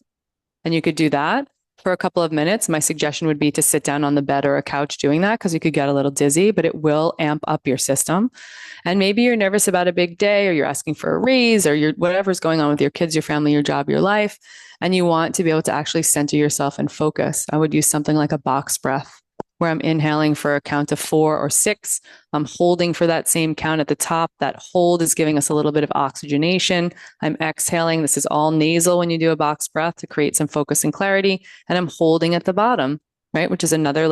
B: And you could do that for a couple of minutes. My suggestion would be to sit down on the bed or a couch doing that because you could get a little dizzy, but it will amp up your system. And maybe you're nervous about a big day or you're asking for a raise or you're whatever's going on with your kids, your family, your job, your life, and you want to be able to actually center yourself and focus. I would use something like a box breath where I'm inhaling for a count of 4 or 6. I'm holding for that same count at the top. That hold is giving us a little bit of oxygenation. I'm exhaling. This is all nasal when you do a box breath to create some focus and clarity. And I'm holding at the bottom, right? Which is another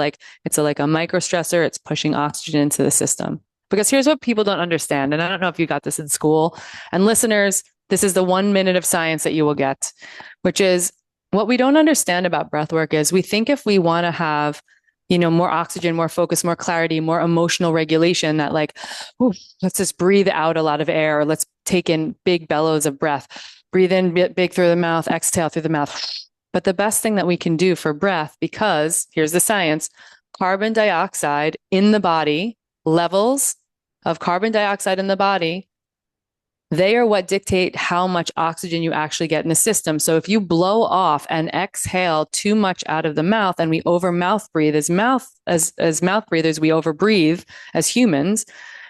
B: it's like a micro stressor. It's pushing oxygen into the system. Because here's what people don't understand. And I don't know if you got this in school. And listeners, this is the 1 minute of science that you will get, which is what we don't understand about breath work is we think if we want to have more oxygen, more focus, more clarity, more emotional regulation that let's just breathe out a lot of air. Or let's take in big bellows of breath, breathe in big through the mouth, exhale through the mouth. But the best thing that we can do for breath, because here's the science, carbon dioxide in the body, levels of carbon dioxide in the body, they are what dictate how much oxygen you actually get in the system. So if you blow off and exhale too much out of the mouth, and we over mouth breathe as mouth breathers, we over breathe as humans.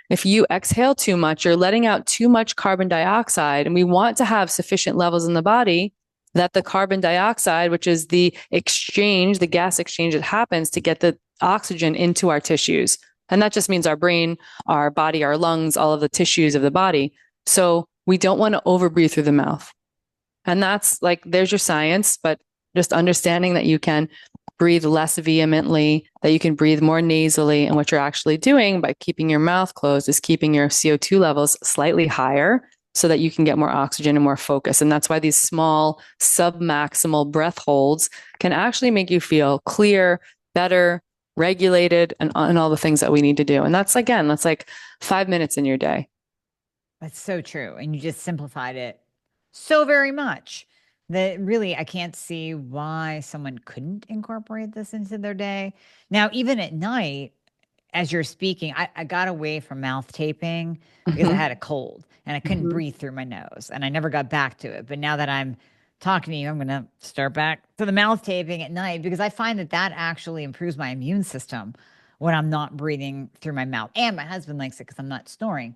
B: If you exhale too much, you're letting out too much carbon dioxide, and we want to have sufficient levels in the body that the carbon dioxide, which is the exchange, the gas exchange that happens to get the oxygen into our tissues. And that just means our brain, our body, our lungs, all of the tissues of the body. So we don't want to overbreathe through the mouth. And that's there's your science, but just understanding that you can breathe less vehemently, that you can breathe more nasally. And what you're actually doing by keeping your mouth closed is keeping your CO2 levels slightly higher so that you can get more oxygen and more focus. And that's why these small submaximal breath holds can actually make you feel clear, better, regulated, and all the things that we need to do. And that's 5 minutes in your day.
A: That's so true. And you just simplified it so very much that really I can't see why someone couldn't incorporate this into their day. Now, even at night, as you're speaking, I got away from mouth taping because I had a cold and I couldn't breathe through my nose and I never got back to it. But now that I'm talking to you, I'm going to start back to the mouth taping at night because I find that actually improves my immune system when I'm not breathing through my mouth. And my husband likes it because I'm not snoring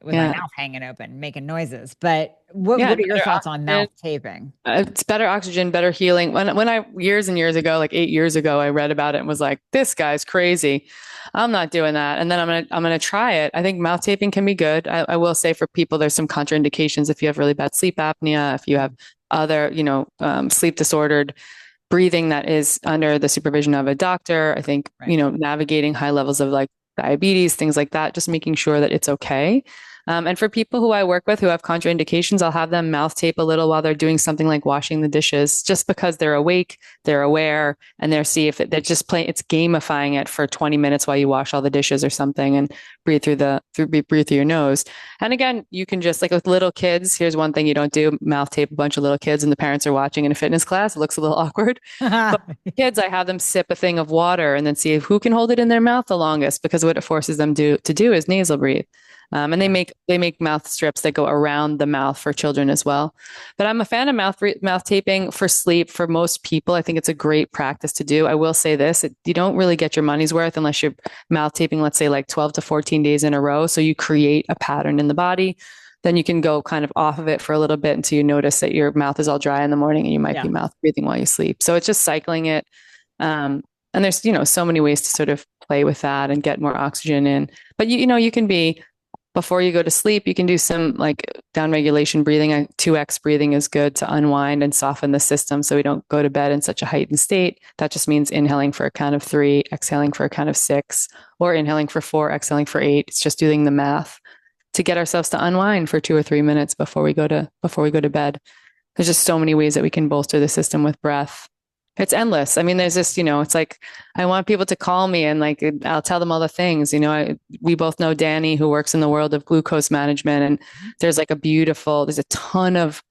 A: with my mouth hanging open, making noises. But what are your thoughts on mouth taping?
B: It's better oxygen, better healing. When I years and years ago, like 8 years ago, I read about it and was like, this guy's crazy. I'm not doing that. And then I'm gonna try it. I think mouth taping can be good. I will say for people, there's some contraindications if you have really bad sleep apnea, if you have other, sleep disordered breathing that is under the supervision of a doctor. I think, navigating high levels of diabetes, things like that, just making sure that it's okay. And for people who I work with who have contraindications, I'll have them mouth tape a little while they're doing something like washing the dishes, just because they're awake, they're aware, and they're they're just playing, it's gamifying it for 20 minutes while you wash all the dishes or something and breathe through your nose. And again, you can just with little kids, here's one thing you don't do, mouth tape a bunch of little kids and the parents are watching in a fitness class. It looks a little awkward. But kids, I have them sip a thing of water and then see who can hold it in their mouth the longest, because what it forces them to do is nasal breathe. And they make mouth strips that go around the mouth for children as well. But I'm a fan of mouth taping for sleep for most people. I think it's a great practice to do. I will say this, you don't really get your money's worth unless you're mouth taping, let's say 12 to 14 days in a row. So you create a pattern in the body. Then you can go kind of off of it for a little bit until you notice that your mouth is all dry in the morning and you might be mouth breathing while you sleep. So it's just cycling it. And there's, so many ways to sort of play with that and get more oxygen in. But you can be before you go to sleep, you can do some like down regulation breathing. 2x breathing is good to unwind and soften the system so we don't go to bed in such a heightened state. That just means inhaling for a count of 3, exhaling for a count of 6, or inhaling for 4, exhaling for 8. It's just doing the math to get ourselves to unwind for 2 or 3 minutes before we go to bed. There's just so many ways that we can bolster the system with breath. It's endless. I mean, there's this, it's like, I want people to call me and like, I'll tell them all the things, we both know Danny, who works in the world of glucose management. And there's a ton of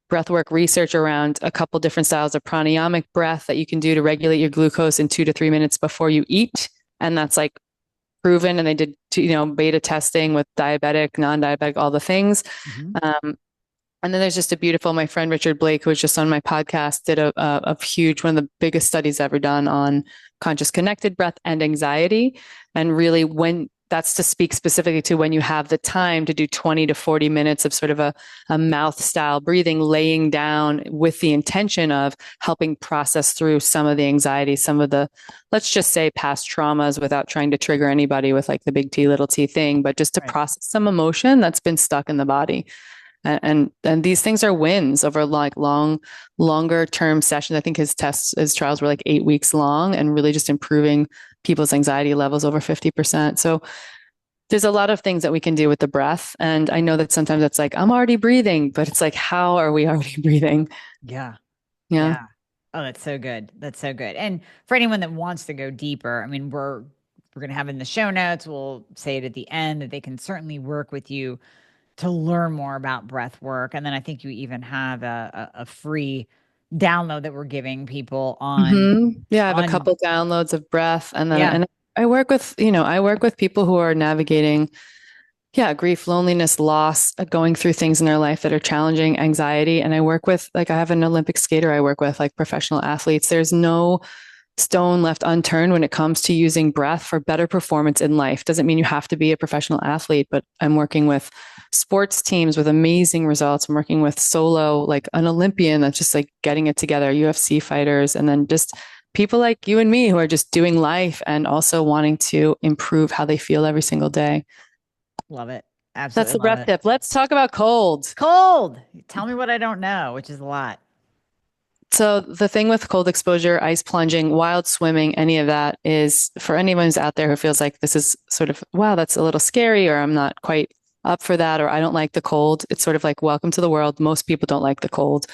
B: breathwork research around a couple different styles of pranayamic breath that you can do to regulate your glucose in 2 to 3 minutes before you eat. And that's like proven. And they did, beta testing with diabetic, non-diabetic, all the things. Mm-hmm. And then there's just my friend Richard Blake, who was just on my podcast, did a huge, one of the biggest studies ever done on conscious connected breath and anxiety. And really that's to speak specifically to when you have the time to do 20 to 40 minutes of sort of a mouth style breathing, laying down with the intention of helping process through some of the anxiety, some of the, let's just say, past traumas, without trying to trigger anybody with like the big T, little t thing, but just to process some emotion that's been stuck in the body. And these things are wins over like longer term sessions. I think his trials were like 8 weeks long, and really just improving people's anxiety levels over 50%. So there's a lot of things that we can do with the breath. And I know that sometimes it's like, I'm already breathing, but it's like, how are we already breathing?
A: Yeah.
B: Yeah.
A: Oh, that's so good. That's so good. And for anyone that wants to go deeper, I mean, we're going to have in the show notes, we'll say it at the end, that they can certainly work with you to learn more about breath work. And then I think you even have a free download that we're giving people on.
B: Mm-hmm. Yeah, I have a couple downloads of breath. And then and I work with people who are navigating, grief, loneliness, loss, going through things in their life that are challenging, anxiety. And I work with, I have an Olympic skater I work with, like professional athletes. There's no stone left unturned when it comes to using breath for better performance in life. Doesn't mean you have to be a professional athlete, but I'm working with sports teams with amazing results. I'm working with solo, like an Olympian that's just like getting it together, UFC fighters, and then just people like you and me who are just doing life and also wanting to improve how they feel every single day.
A: Love it. Absolutely.
B: That's the breath tip. Let's talk about cold.
A: Cold. Tell me what I don't know, which is a lot.
B: So the thing with cold exposure, ice plunging, wild swimming, any of that is, for anyone who's out there who feels like this is sort of, wow, that's a little scary, or I'm not quite up for that, or I don't like the cold. It's sort of like, welcome to the world. Most people don't like the cold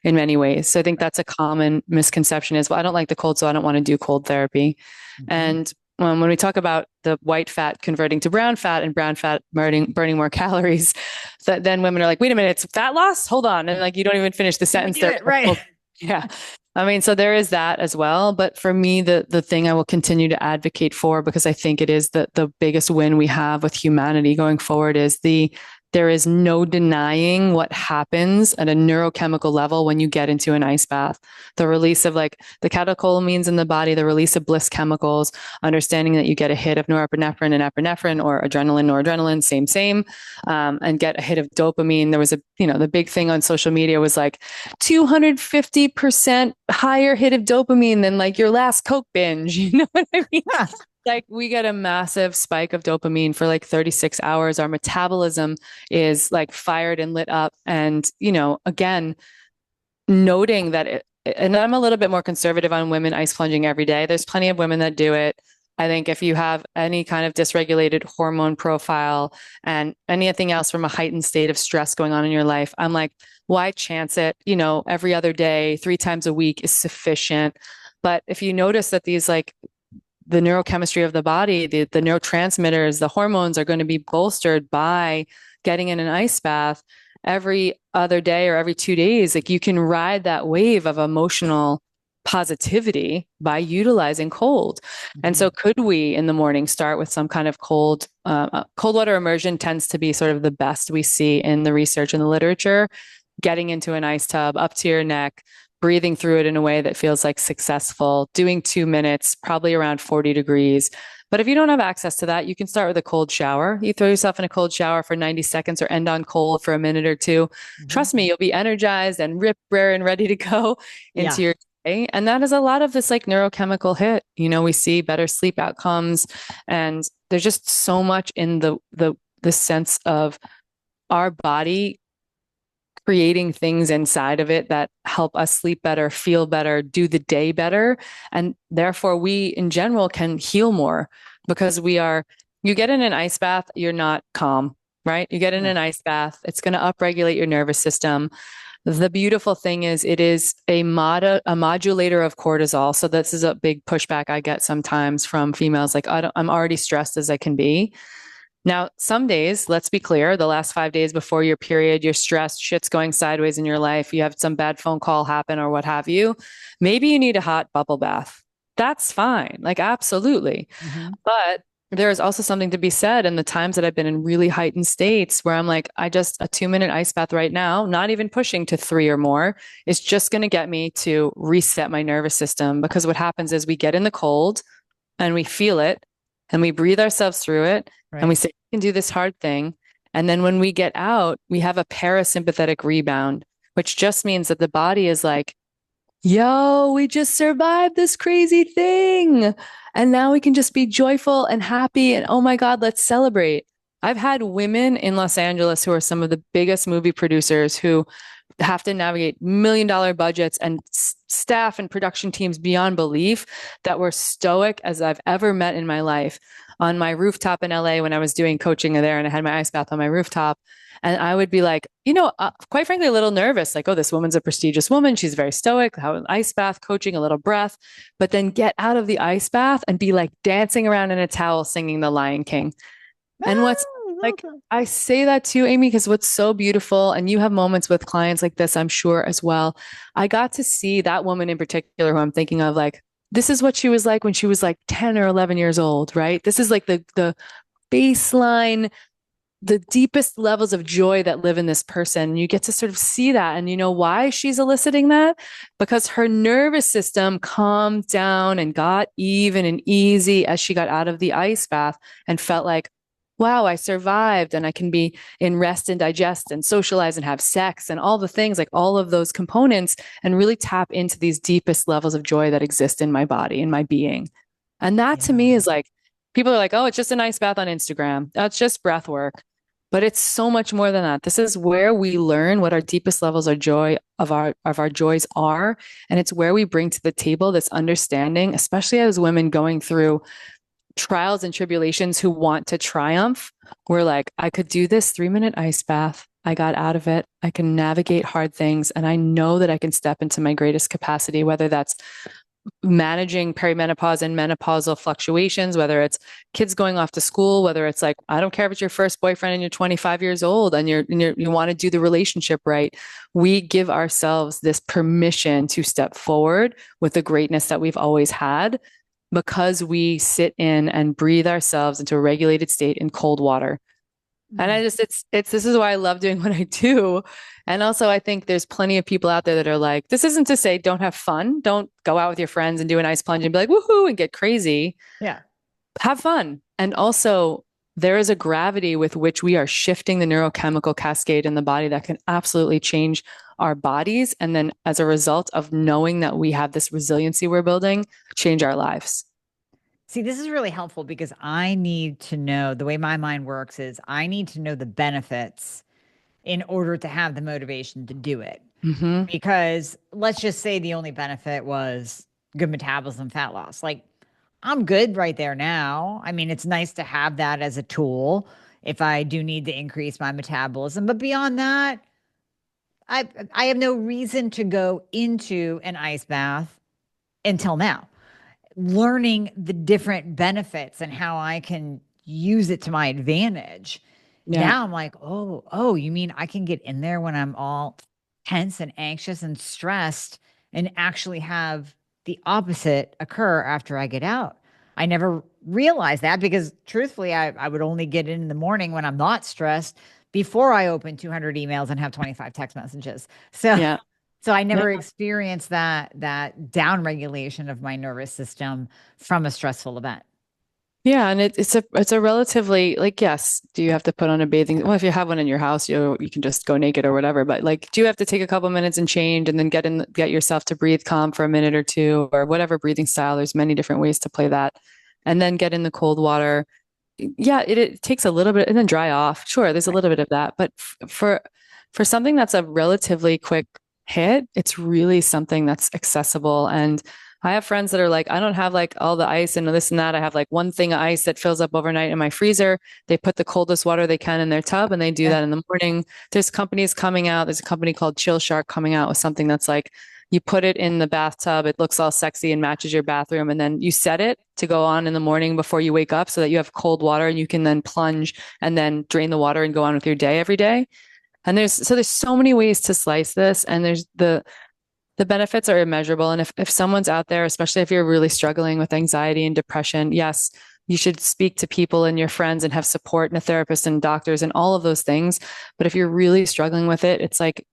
B: in many ways. So I think that's a common misconception is, well, I don't like the cold, so I don't want to do cold therapy. Mm-hmm. And when we talk about the white fat converting to brown fat and brown fat burning more calories, that then women are like, wait a minute, it's fat loss? Hold on. And like, you don't even finish the sentence there.
A: Right.
B: Yeah. I mean, so there is that as well. But for me, the thing I will continue to advocate for, because I think it is the biggest win we have with humanity going forward, is there is no denying what happens at a neurochemical level when you get into an ice bath. The release of like the catecholamines in the body, the release of bliss chemicals, understanding that you get a hit of norepinephrine and epinephrine, or adrenaline, noradrenaline, same, and get a hit of dopamine. There was the big thing on social media was like 250% higher hit of dopamine than like your last Coke binge. You know what I mean? Like we get a massive spike of dopamine for like 36 hours. Our metabolism is like fired and lit up. And, again, noting that, and I'm a little bit more conservative on women ice plunging every day. There's plenty of women that do it. I think if you have any kind of dysregulated hormone profile and anything else from a heightened state of stress going on in your life, I'm like, why chance it? Every other day, 3 times a week is sufficient. But if you notice that these like the neurochemistry of the body, the neurotransmitters, the hormones are going to be bolstered by getting in an ice bath every other day or every 2 days. Like you can ride that wave of emotional positivity by utilizing cold. Mm-hmm. And so could we in the morning start with some kind of cold water immersion tends to be sort of the best we see in the research and the literature, getting into an ice tub up to your neck, breathing through it in a way that feels like successful, doing 2 minutes, probably around 40 degrees. But if you don't have access to that, you can start with a cold shower. You throw yourself in a cold shower for 90 seconds or end on cold for a minute or two. Mm-hmm. Trust me, you'll be energized and rip, rare, and ready to go into your day. And that is a lot of this like neurochemical hit. We see better sleep outcomes, and there's just so much in the sense of our body creating things inside of it that help us sleep better, feel better, do the day better. And therefore, we in general can heal more because you get in an ice bath, you're not calm, right? You get in an ice bath, it's going to upregulate your nervous system. The beautiful thing is it is a modulator of cortisol. So this is a big pushback I get sometimes from females, like, I'm already stressed as I can be. Now, some days, let's be clear, the last 5 days before your period, you're stressed, shit's going sideways in your life, you have some bad phone call happen or what have you. Maybe you need a hot bubble bath. That's fine. Like, absolutely.
A: Mm-hmm.
B: But there is also something to be said in the times that I've been in really heightened states where I'm like, a 2-minute ice bath right now, not even pushing to 3 or more, is just going to get me to reset my nervous system. Because what happens is we get in the cold and we feel it and we breathe ourselves through it.
A: Right.
B: And we say, we can do this hard thing. And then when we get out, we have a parasympathetic rebound, which just means that the body is like, yo, we just survived this crazy thing. And now we can just be joyful and happy. And oh my God, let's celebrate. I've had women in Los Angeles who are some of the biggest movie producers who have to navigate $1 million budgets and staff and production teams beyond belief that were stoic as I've ever met in my life. On my rooftop in LA when I was doing coaching there and I had my ice bath on my rooftop. And I would be like, quite frankly, a little nervous, like, oh, this woman's a prestigious woman. She's very stoic, have an ice bath, coaching, a little breath, but then get out of the ice bath and be like dancing around in a towel, singing The Lion King. And what's like, I say that too, Amy, because what's so beautiful, and you have moments with clients like this, I'm sure as well. I got to see that woman in particular who I'm thinking of, like, this is what she was like when she was like 10 or 11 years old, right? This is like the baseline, the deepest levels of joy that live in this person. You get to sort of see that. And you know why she's eliciting that? Because her nervous system calmed down and got even and easy as she got out of the ice bath and felt like, wow, I survived and I can be in rest and digest and socialize and have sex and all the things, like all of those components, and really tap into these deepest levels of joy that exist in my body, in my being. And that to me is like, people are like, oh, it's just an ice bath on Instagram. That's just breath work. But it's so much more than that. This is where we learn what our deepest levels of joy of our joys are. And it's where we bring to the table this understanding, especially as women going through trials and tribulations who want to triumph. We're like, I could do this 3-minute ice bath. I got out of it. I can navigate hard things. And I know that I can step into my greatest capacity, whether that's managing perimenopause and menopausal fluctuations, whether it's kids going off to school, whether it's like, I don't care if it's your first boyfriend and you're 25 years old and you want to do the relationship right. We give ourselves this permission to step forward with the greatness that we've always had, because we sit in and breathe ourselves into a regulated state in cold water. And this is why I love doing what I do. And also I think there's plenty of people out there that are like, this isn't to say don't have fun. Don't go out with your friends and do an ice plunge and be like, woohoo, and get crazy.
A: Yeah.
B: Have fun. And also there is a gravity with which we are shifting the neurochemical cascade in the body that can absolutely change our bodies. And then as a result of knowing that we have this resiliency we're building, change our lives.
A: See, this is really helpful because I need to know, the way my mind works is I need to know the benefits in order to have the motivation to do it.
B: Mm-hmm.
A: Because let's just say the only benefit was good metabolism, fat loss. Like, I'm good right there now. I mean, it's nice to have that as a tool if I do need to increase my metabolism. But beyond that, I have no reason to go into an ice bath until now. Learning the different benefits and how I can use it to my advantage.
B: Yeah.
A: Now I'm like, oh, you mean I can get in there when I'm all tense and anxious and stressed and actually have the opposite occur after I get out. I never realized that because truthfully, I would only get in the morning when I'm not stressed before I open 200 emails and have 25 text messages. So
B: Yeah.
A: so I never experienced that down regulation of my nervous system from a stressful event.
B: Yeah, and it's a relatively like yes, do you have to put on a bathing? Well, if you have one in your house, you can just go naked or whatever. But like, do you have to take a couple minutes and change, and then get yourself to breathe calm for a minute or two, or whatever breathing style? There's many different ways to play that, and then get in the cold water. Yeah, it takes a little bit, and then dry off. Sure, there's a
A: Right.
B: little bit of that, but for something that's a relatively quick hit, it's really something that's accessible. And I have friends that are like, I don't have like all the ice and this and that. I have like one thing of ice that fills up overnight in my freezer. They put the coldest water they can in their tub and they do
A: Yeah.
B: that in the morning. There's companies coming out. There's a company called Chill Shark coming out with something that's like, you put it in the bathtub, it looks all sexy and matches your bathroom, and then you set it to go on in the morning before you wake up so that you have cold water and you can then plunge and then drain the water and go on with your day every day. And there's so many ways to slice this, and there's the benefits are immeasurable. And if someone's out there, especially if you're really struggling with anxiety and depression, yes, you should speak to people and your friends and have support and a therapist and doctors and all of those things. But if you're really struggling with it, it's like,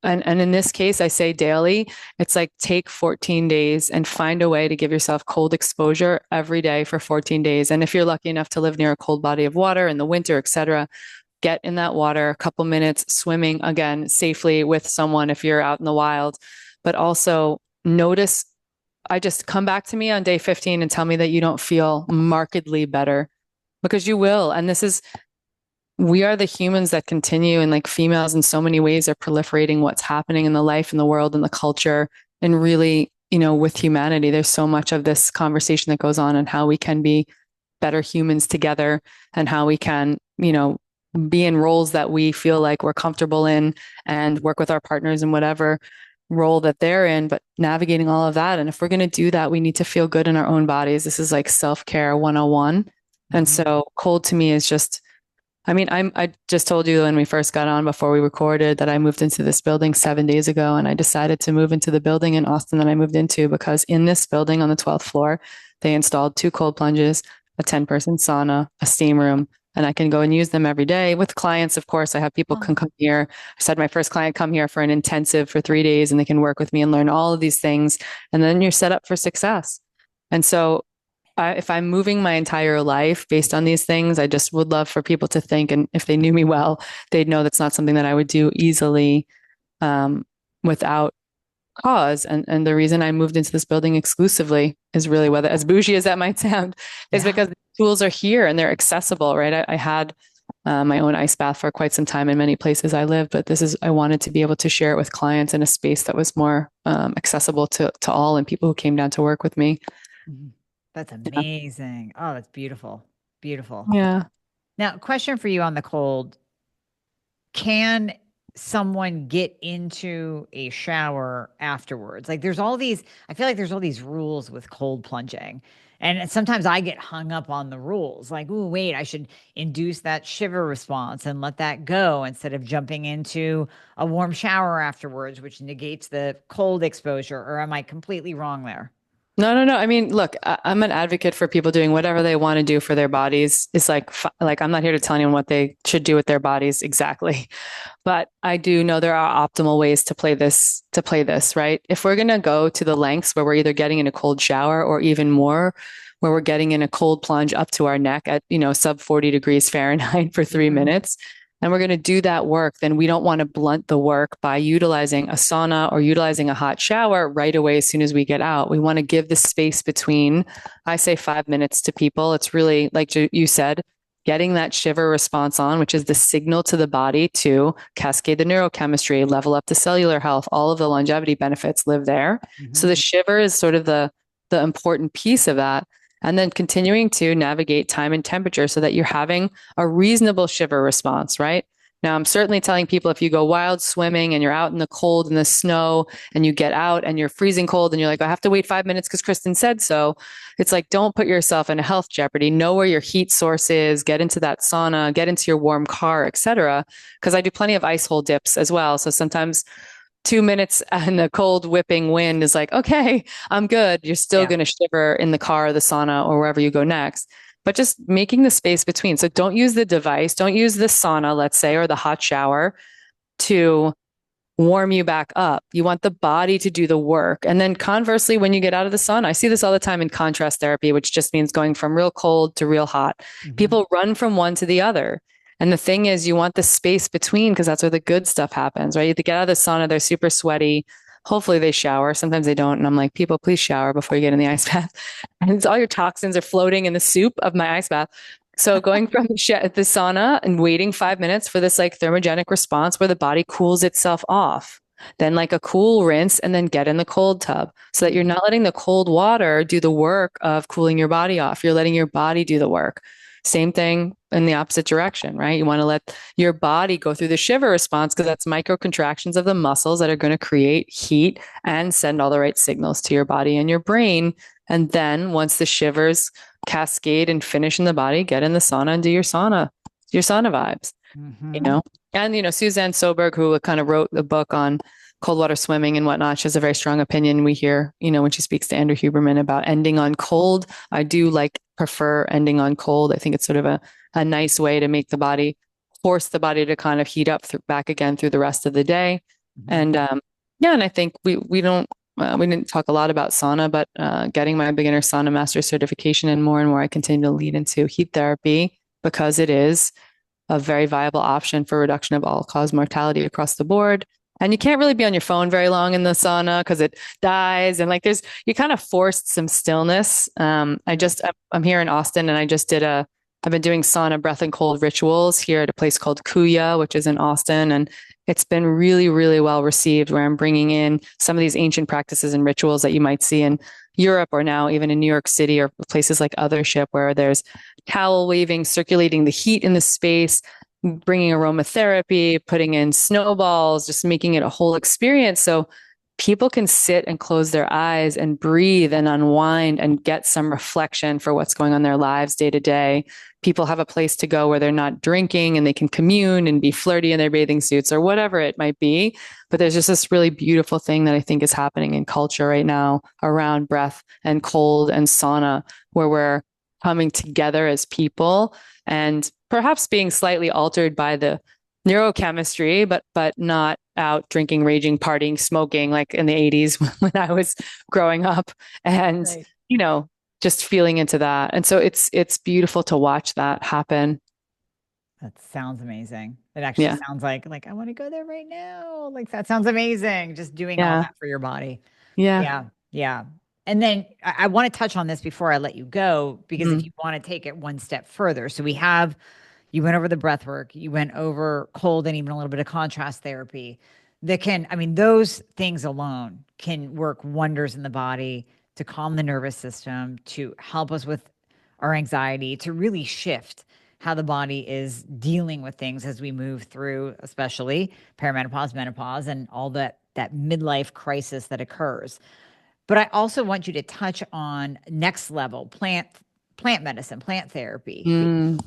B: and in this case, I say daily, it's like take 14 days and find a way to give yourself cold exposure every day for 14 days. And if you're lucky enough to live near a cold body of water in the winter, etc., get in that water, a couple minutes swimming again safely with someone if you're out in the wild, but also notice. I just come back to me on day 15 and tell me that you don't feel markedly better because you will. And we are the humans that continue, and like females in so many ways are proliferating what's happening in the life and the world and the culture. And really, with humanity, there's so much of this conversation that goes on and how we can be better humans together and how we can, be in roles that we feel like we're comfortable in and work with our partners in whatever role that they're in, but navigating all of that. And if we're going to do that, we need to feel good in our own bodies. This is like self-care 101. And
A: Mhm.
B: so cold to me is just, I mean, I just told you when we first got on before we recorded that I moved into this building 7 days ago, and I decided to move into the building in Austin that I moved into because in this building on the 12th floor, they installed two cold plunges, a 10-person sauna, a steam room, and I can go and use them every day with clients. Of course, I have people
A: Oh,
B: can come here. I said my first client come here for an intensive for 3 days, and they can work with me and learn all of these things, and then you're set up for success. And so if I'm moving my entire life based on these things, I just would love for people to think, and if they knew me well, they'd know that's not something that I would do easily without cause. And the reason I moved into this building exclusively is really, whether as bougie as that might sound, is
A: yeah.
B: because the tools are here and they're accessible, right? I had my own ice bath for quite some time in many places I lived, but I wanted to be able to share it with clients in a space that was more accessible to all and people who came down to work with me.
A: Mhm. That's
B: Yeah.
A: amazing. Oh, that's beautiful. Beautiful.
B: Yeah.
A: Now, question for you on the cold. Can someone get into a shower afterwards? Like I feel like there's all these rules with cold plunging. And sometimes I get hung up on the rules. Like, oh, wait, I should induce that shiver response and let that go instead of jumping into a warm shower afterwards, which negates the cold exposure. Or am I completely wrong there?
B: No, no, no. I mean, look, I'm an advocate for people doing whatever they want to do for their bodies. It's like I'm not here to tell anyone what they should do with their bodies exactly, but I do know there are optimal ways to play this, right? If we're going to go to the lengths where we're either getting in a cold shower or even more, where we're getting in a cold plunge up to our neck at, sub 40 degrees Fahrenheit for three
A: Mhm.
B: minutes, and we're going to do that work, then we don't want to blunt the work by utilizing a sauna or utilizing a hot shower right away as soon as we get out. We want to give the space between, I say 5 minutes to people. It's really, like you said, getting that shiver response on, which is the signal to the body to cascade the neurochemistry, level up the cellular health, all of the longevity benefits live there. So
A: Mhm.
B: the shiver is sort of the important piece of that. And then continuing to navigate time and temperature so that you're having a reasonable shiver response, right? Now, I'm certainly telling people if you go wild swimming and you're out in the cold and the snow and you get out and you're freezing cold and you're like, I have to wait 5 minutes because Kristin said so. It's like, don't put yourself in a health jeopardy. Know where your heat source is, get into that sauna, get into your warm car, etc. Because I do plenty of ice hole dips as well. So sometimes 2 minutes and the cold whipping wind is like, okay, I'm good. You're still
A: Yeah.
B: going to shiver in the car, the sauna, or wherever you go next. But just making the space between. So don't use the device, don't use the sauna, let's say, or the hot shower to warm you back up. You want the body to do the work. And then conversely, when you get out of the sun, I see this all the time in contrast therapy, which just means going from real cold to real hot.
A: Mm-hmm.
B: People run from one to the other. And the thing is, you want the space between because that's where the good stuff happens, right? You get out of the sauna, they're super sweaty. Hopefully they shower. Sometimes they don't. And I'm like, people, please shower before you get in the ice bath. And all your toxins are floating in the soup of my ice bath. So going from the sauna and waiting 5 minutes for this like thermogenic response where the body cools itself off, then like a cool rinse and then get in the cold tub so that you're not letting the cold water do the work of cooling your body off. You're letting your body do the work. Same thing in the opposite direction, right? You want to let your body go through the shiver response because that's micro contractions of the muscles that are going to create heat and send all the right signals to your body and your brain. And then once the shivers cascade and finish in the body, get in the sauna and do your sauna vibes, you know? And, Suzanne Soberg, who kind of wrote the book on cold water swimming and whatnot, she has a very strong opinion. We hear, when she speaks to Andrew Huberman about ending on cold. I do prefer ending on cold. I think it's sort of a nice way to make the body, force the body to kind of heat up back again through the rest of the day. And, and I think we didn't talk a lot about sauna, but getting my beginner sauna master certification and more I continue to lead into heat therapy because it is a very viable option for reduction of all-cause mortality across the board. And you can't really be on your phone very long in the sauna because it dies. And you kind of forced some stillness. I'm here in Austin and I've been doing sauna breath and cold rituals here at a place called Kuya, which is in Austin. And it's been really, really well received where I'm bringing in some of these ancient practices and rituals that you might see in Europe or now even in New York City or places like Othership where there's towel waving, circulating the heat in the space, bringing aromatherapy, putting in snowballs, just making it a whole experience. So people can sit and close their eyes and breathe and unwind and get some reflection for what's going on in their lives day to day. People have a place to go where they're not drinking and they can commune and be flirty in their bathing suits or whatever it might be. But there's just this really beautiful thing that I think is happening in culture right now around breath and cold and sauna, where we're coming together as people and perhaps being slightly altered by the neurochemistry, but not out drinking, raging, partying, smoking like in the 80s when I was growing up. And, right. Just feeling into that. And so it's beautiful to watch that happen.
A: That sounds amazing. It actually sounds like I want to go there right now. Like that sounds amazing. Just doing all that for your body.
B: Yeah.
A: Yeah. And then I want to touch on this before I let you go, because if you want to take it one step further. So you went over the breath work, you went over cold and even a little bit of contrast therapy those things alone can work wonders in the body to calm the nervous system, to help us with our anxiety, to really shift how the body is dealing with things as we move through, especially perimenopause, menopause, and all that midlife crisis that occurs. But I also want you to touch on next level plant medicine, plant therapy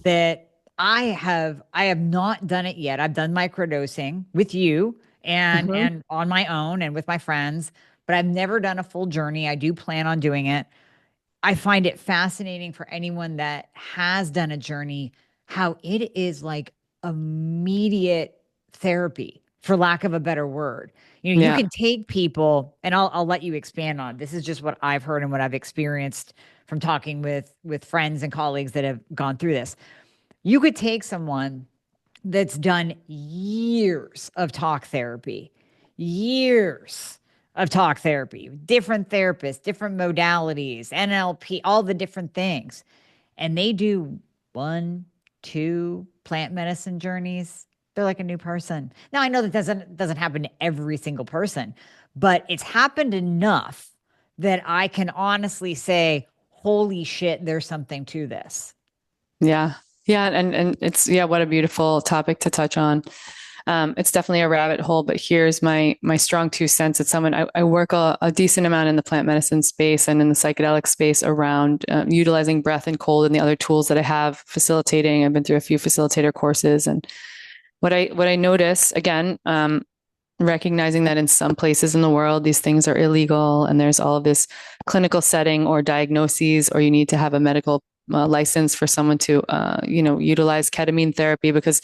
A: that I have not done it yet. I've done microdosing with you and on my own and with my friends, but I've never done a full journey. I do plan on doing it. I find it fascinating for anyone that has done a journey, how it is like immediate therapy, for lack of a better word. You can take people, and I'll let you expand on. This is just what I've heard and what I've experienced from talking with friends and colleagues that have gone through this. You could take someone that's done years of talk therapy, different therapists, different modalities, NLP, all the different things. And they do 1, 2 plant medicine journeys. They're like a new person. Now, I know that doesn't happen to every single person, but it's happened enough that I can honestly say, holy shit, there's something to this.
B: Yeah. Yeah. And it's, what a beautiful topic to touch on. It's definitely a rabbit hole, but here's my strong 2 cents. It's someone I work a decent amount in the plant medicine space and in the psychedelic space around utilizing breath and cold and the other tools that I have facilitating. I've been through a few facilitator courses, and what I notice again, recognizing that in some places in the world, these things are illegal and there's all of this clinical setting or diagnoses, or you need to have a medical license for someone to, utilize ketamine therapy, because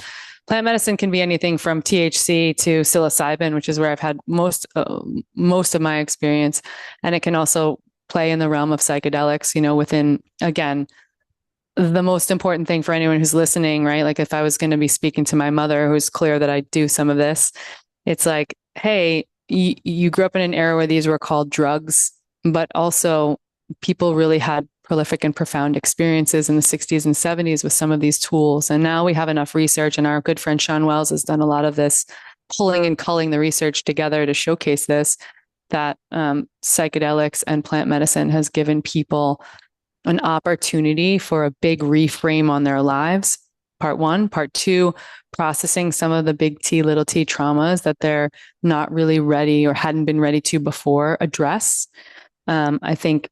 B: plant medicine can be anything from THC to psilocybin, which is where I've had most of my experience. And it can also play in the realm of psychedelics, within, again, the most important thing for anyone who's listening, right? Like if I was going to be speaking to my mother, who's clear that I do some of this, it's like, hey, you grew up in an era where these were called drugs, but also people really had prolific and profound experiences in the 60s and 70s with some of these tools. And now we have enough research, and our good friend Sean Wells has done a lot of this pulling and culling the research together to showcase this, that psychedelics and plant medicine has given people an opportunity for a big reframe on their lives. Part one. Part two, processing some of the big T, little t traumas that they're not really ready or hadn't been ready to before address. I think,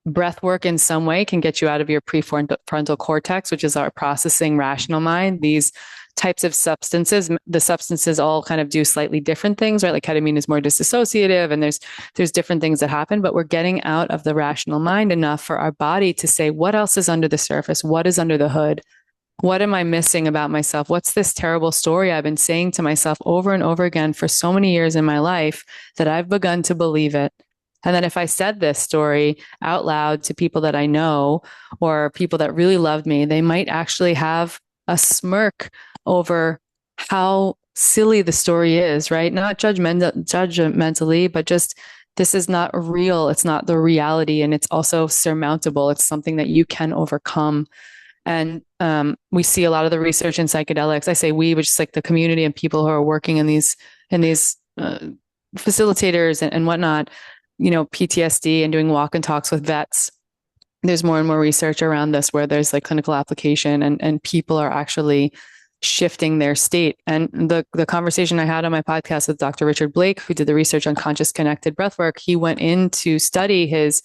B: breath work in some way can get you out of your prefrontal cortex, which is our processing rational mind. These types of substances, the substances all kind of do slightly different things, right? Like ketamine is more disassociative, and there's different things that happen, but we're getting out of the rational mind enough for our body to say, what else is under the surface? What is under the hood? What am I missing about myself? What's this terrible story I've been saying to myself over and over again for so many years in my life that I've begun to believe it? And then if I said this story out loud to people that I know or people that really loved me, they might actually have a smirk over how silly the story is, right? Not judgmentally, but just this is not real. It's not the reality. And it's also surmountable. It's something that you can overcome. And we see a lot of the research in psychedelics. I say we, which is like the community and people who are working in these facilitators and whatnot, PTSD and doing walk and talks with vets. There's more and more research around this where there's like clinical application and people are actually shifting their state. And the conversation I had on my podcast with Dr. Richard Blake, who did the research on conscious connected breathwork, he went in to study his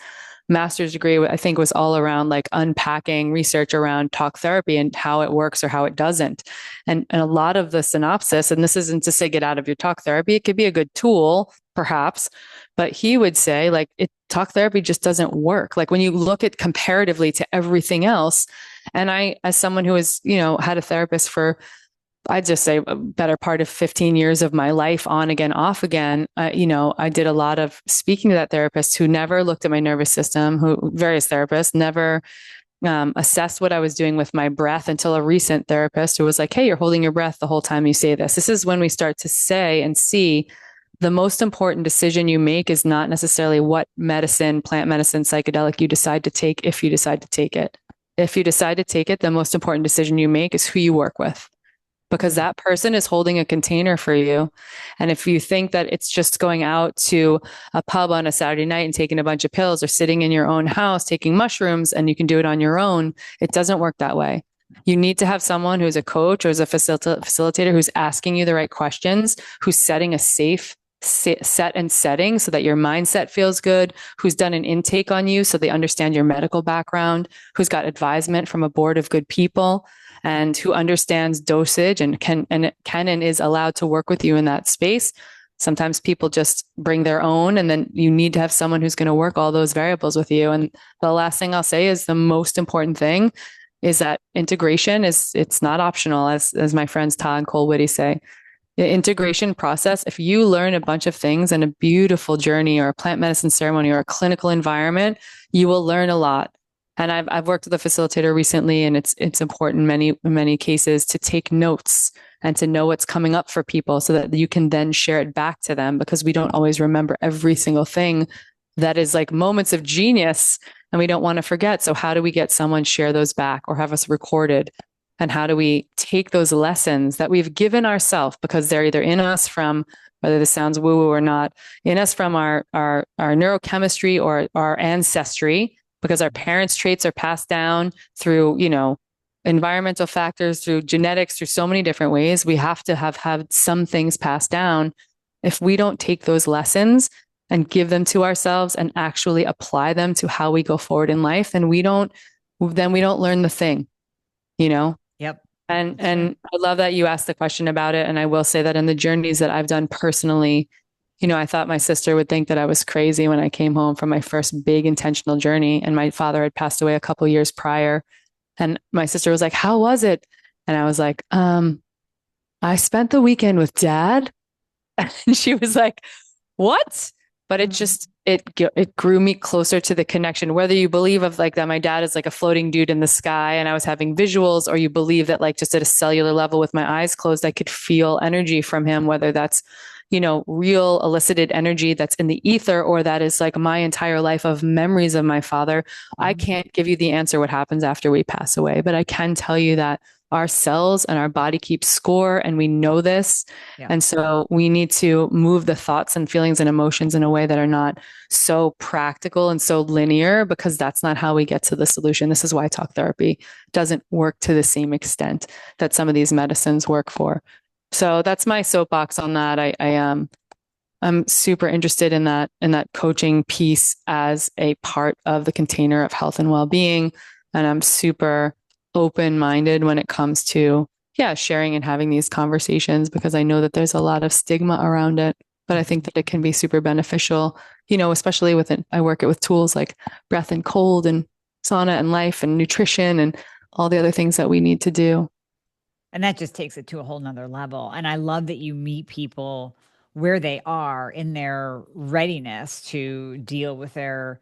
B: master's degree, I think was all around like unpacking research around talk therapy and how it works or how it doesn't. And a lot of the synopsis, and this isn't to say get out of your talk therapy, it could be a good tool, perhaps, but he would say like talk therapy just doesn't work. Like when you look at comparatively to everything else, and I, as someone who has, had a therapist for, I'd just say a better part of 15 years of my life, on again, off again. I did a lot of speaking to that therapist who never looked at my nervous system, various therapists never assessed what I was doing with my breath until a recent therapist who was like, hey, you're holding your breath the whole time you say this. This is when we start to say and see the most important decision you make is not necessarily what medicine, plant medicine, psychedelic you decide to take, if you decide to take it. If you decide to take it, the most important decision you make is who you work with, because that person is holding a container for you. And if you think that it's just going out to a pub on a Saturday night and taking a bunch of pills, or sitting in your own house taking mushrooms and you can do it on your own, it doesn't work that way. You need to have someone who's a coach or is a facilitator who's asking you the right questions, who's setting a safe set and setting so that your mindset feels good, who's done an intake on you so they understand your medical background, who's got advisement from a board of good people, and who understands dosage and can and is allowed to work with you in that space. Sometimes people just bring their own, and then you need to have someone who's going to work all those variables with you. And the last thing I'll say is the most important thing is that integration it's not optional, as my friends Todd and Cole Whitty say. The integration process, if you learn a bunch of things in a beautiful journey or a plant medicine ceremony or a clinical environment, you will learn a lot. And I've worked with a facilitator recently, and it's important in many cases to take notes and to know what's coming up for people so that you can then share it back to them, because we don't always remember every single thing that is like moments of genius and we don't want to forget. So how do we get someone share those back or have us recorded? And how do we take those lessons that we've given ourselves, because they're either in us from, whether this sounds woo-woo or not, in us from our neurochemistry or our ancestry, because our parents' traits are passed down through, environmental factors, through genetics, through so many different ways. We have to have had some things passed down. If we don't take those lessons and give them to ourselves and actually apply them to how we go forward in life, then we don't learn the thing,
A: Yep.
B: And I love that you asked the question about it. And I will say that in the journeys that I've done personally, I thought my sister would think that I was crazy when I came home from my first big intentional journey, and my father had passed away a couple years prior. And my sister was like, "How was it?" And I was like, I spent the weekend with dad. And she was like, what? But it
A: Mhm.
B: just, it grew me closer to the connection. Whether you believe of like that my dad is like a floating dude in the sky and I was having visuals, or you believe that like just at a cellular level with my eyes closed, I could feel energy from him, whether that's, real elicited energy that's in the ether, or that is like my entire life of memories of my father. I
A: Mhm.
B: can't give you the answer what happens after we pass away, but I can tell you that our cells and our body keeps score, and we know this.
A: Yeah.
B: And so we need to move the thoughts and feelings and emotions in a way that are not so practical and so linear, because that's not how we get to the solution. This is why talk therapy doesn't work to the same extent that some of these medicines work for. So that's my soapbox on that. I'm super interested in that coaching piece as a part of the container of health and well-being. And I'm super open-minded when it comes to, yeah, sharing and having these conversations, because I know that there's a lot of stigma around it. But I think
A: Mhm.
B: that it can be super beneficial, especially with it. I work it with tools like breath and cold and sauna and life and nutrition and all the other things that we need to do.
A: And that just takes it to a whole nother level. And I love that you meet people where they are in their readiness to deal with their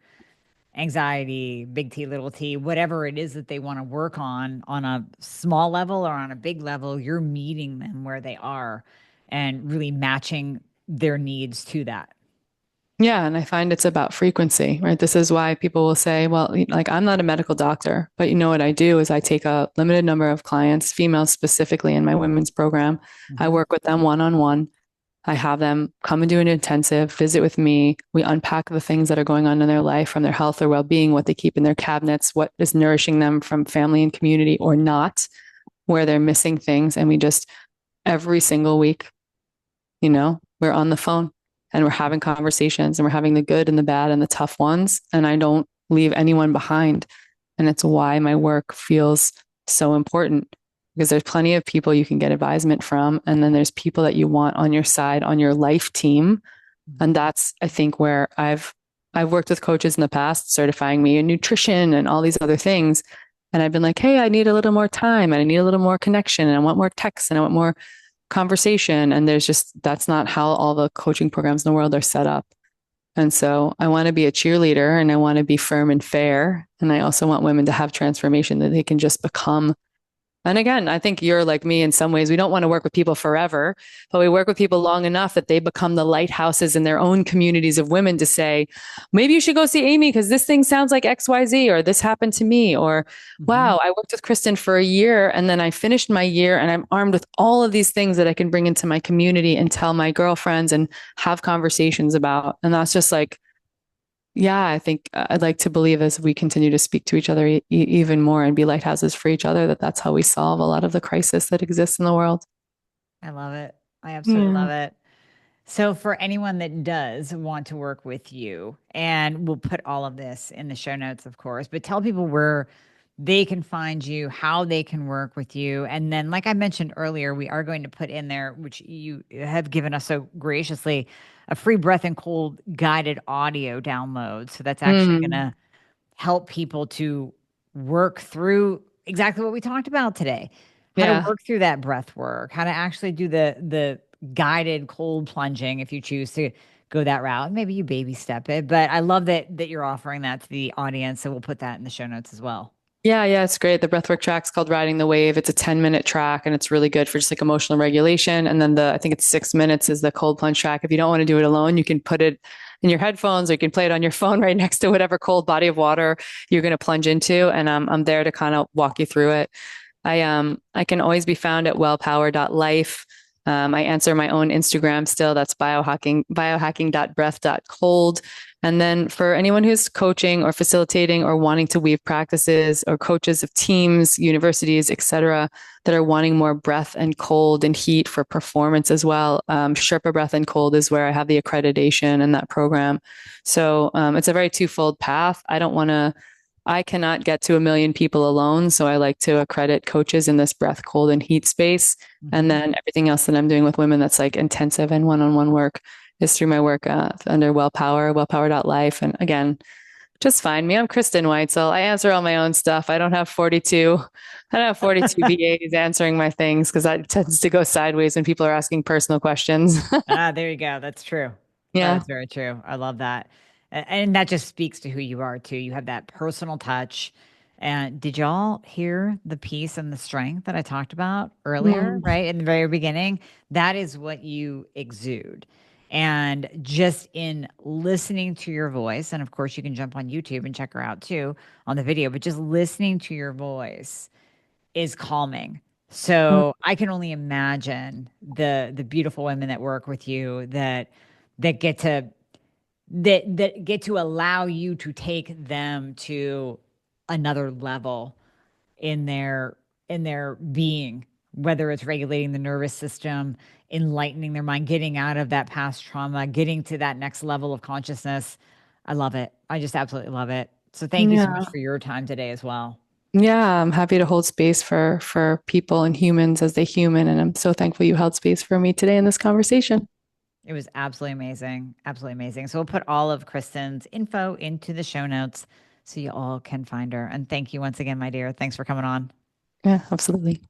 A: anxiety, big T, little t, whatever it is that they want to work on a small level or on a big level. You're meeting them where they are and really matching their needs to that.
B: Yeah, and I find it's about frequency, right? This is why people will say, well, like I'm not a medical doctor, but what I do is I take a limited number of clients, females specifically in my women's program. I
A: Mhm.
B: work with them one on one. I have them come and do an intensive visit with me. We unpack the things that are going on in their life, from their health or well-being, what they keep in their cabinets, what is nourishing them from family and community or not, where they're missing things. And we just every single week, we're on the phone and we're having conversations, and we're having the good and the bad and the tough ones. And I don't leave anyone behind. And it's why my work feels so important, because there's plenty of people you can get advisement from. And then there's people that you want on your side, on your life team. And that's, I think, where I've worked with coaches in the past, certifying me in nutrition and all these other things. And I've been like, hey, I need a little more time and I need a little more connection and I want more text and I want more conversation. And that's not how all the coaching programs in the world are set up. And so I want to be a cheerleader and I want to be firm and fair. And I also want women to have transformation that they can just become. And again, I think you're like me in some ways. We don't want to work with people forever, but we work with people long enough that they become the lighthouses in their own communities of women to say, maybe you should go see Amy because this thing sounds like XYZ, or this happened to me, or
A: Mhm.
B: wow, I worked with Kristin for a year and then I finished my year and I'm armed with all of these things that I can bring into my community and tell my girlfriends and have conversations about. And that's just like, yeah, I think I'd like to believe as we continue to speak to each other even more and be lighthouses for each other, that that's how we solve a lot of the crisis that exists in the world.
A: I love it. I absolutely
B: Yeah.
A: love it. So, for anyone that does want to work with you, and we'll put all of this in the show notes, of course, but tell people where they can find you, how they can work with you. And then, like I mentioned earlier, we are going to put in there, which you have given us so graciously, a free breath and cold guided audio download. So, that's actually going
B: Mm.
A: to help people to work through exactly what we talked about today. How to
B: Yeah.
A: work through that breath work, how to actually do the guided cold plunging if you choose to go that route. Maybe you baby step it, but I love that you're offering that to the audience. So we'll put that in the show notes as well.
B: Yeah, yeah, it's great. The breathwork track's called Riding the Wave. It's a 10-minute track and it's really good for just like emotional regulation. And then I think it's 6 minutes is the cold plunge track. If you don't want to do it alone, you can put it in your headphones or you can play it on your phone right next to whatever cold body of water you're going to plunge into. And I'm there to kind of walk you through it. I can always be found at wellpower.life. I answer my own Instagram still. That's biohacking.breath.cold. And then for anyone who's coaching or facilitating or wanting to weave practices, or coaches of teams, universities, et cetera, that are wanting more breath and cold and heat for performance as well, Sherpa Breath and Cold is where I have the accreditation in that program. So it's a very twofold path. I cannot get to a million people alone. So I like to accredit coaches in this breath, cold, and heat space. And
A: Mhm.
B: then everything else that I'm doing with women that's like intensive and one on one work is through my work under Wellpower, wellpower.life. And again, Just find me. I'm Kristin Weitzel. I answer all my own stuff. I don't have 42 VAs answering my things because that tends to go sideways when people are asking personal questions.
A: Ah, there you go. That's true. That
B: Yeah.
A: is very true. I love that. And that just speaks to who you are too. You have that personal touch. And did y'all hear the peace and the strength that I talked about earlier,
B: Mm.
A: right? In the very beginning? That is what you exude. And just in listening to your voice, and of course, you can jump on YouTube and check her out too on the video, but just listening to your voice is calming.
B: Mm.
A: So I can only imagine the beautiful women that work with you that get to that get to allow you to take them to another level in their being, whether it's regulating the nervous system, enlightening their mind, getting out of that past trauma, getting to that next level of consciousness. I love it. I just absolutely love it. So thank you so much
B: Yeah.
A: for your time today as well.
B: Yeah, I'm happy to hold space for people and humans as they human, and I'm so thankful you held space for me today in this conversation.
A: It was absolutely amazing. Absolutely amazing. So we'll put all of Kristin's info into the show notes so you all can find her. And thank you once again, my dear. Thanks for coming on.
B: Yeah, absolutely.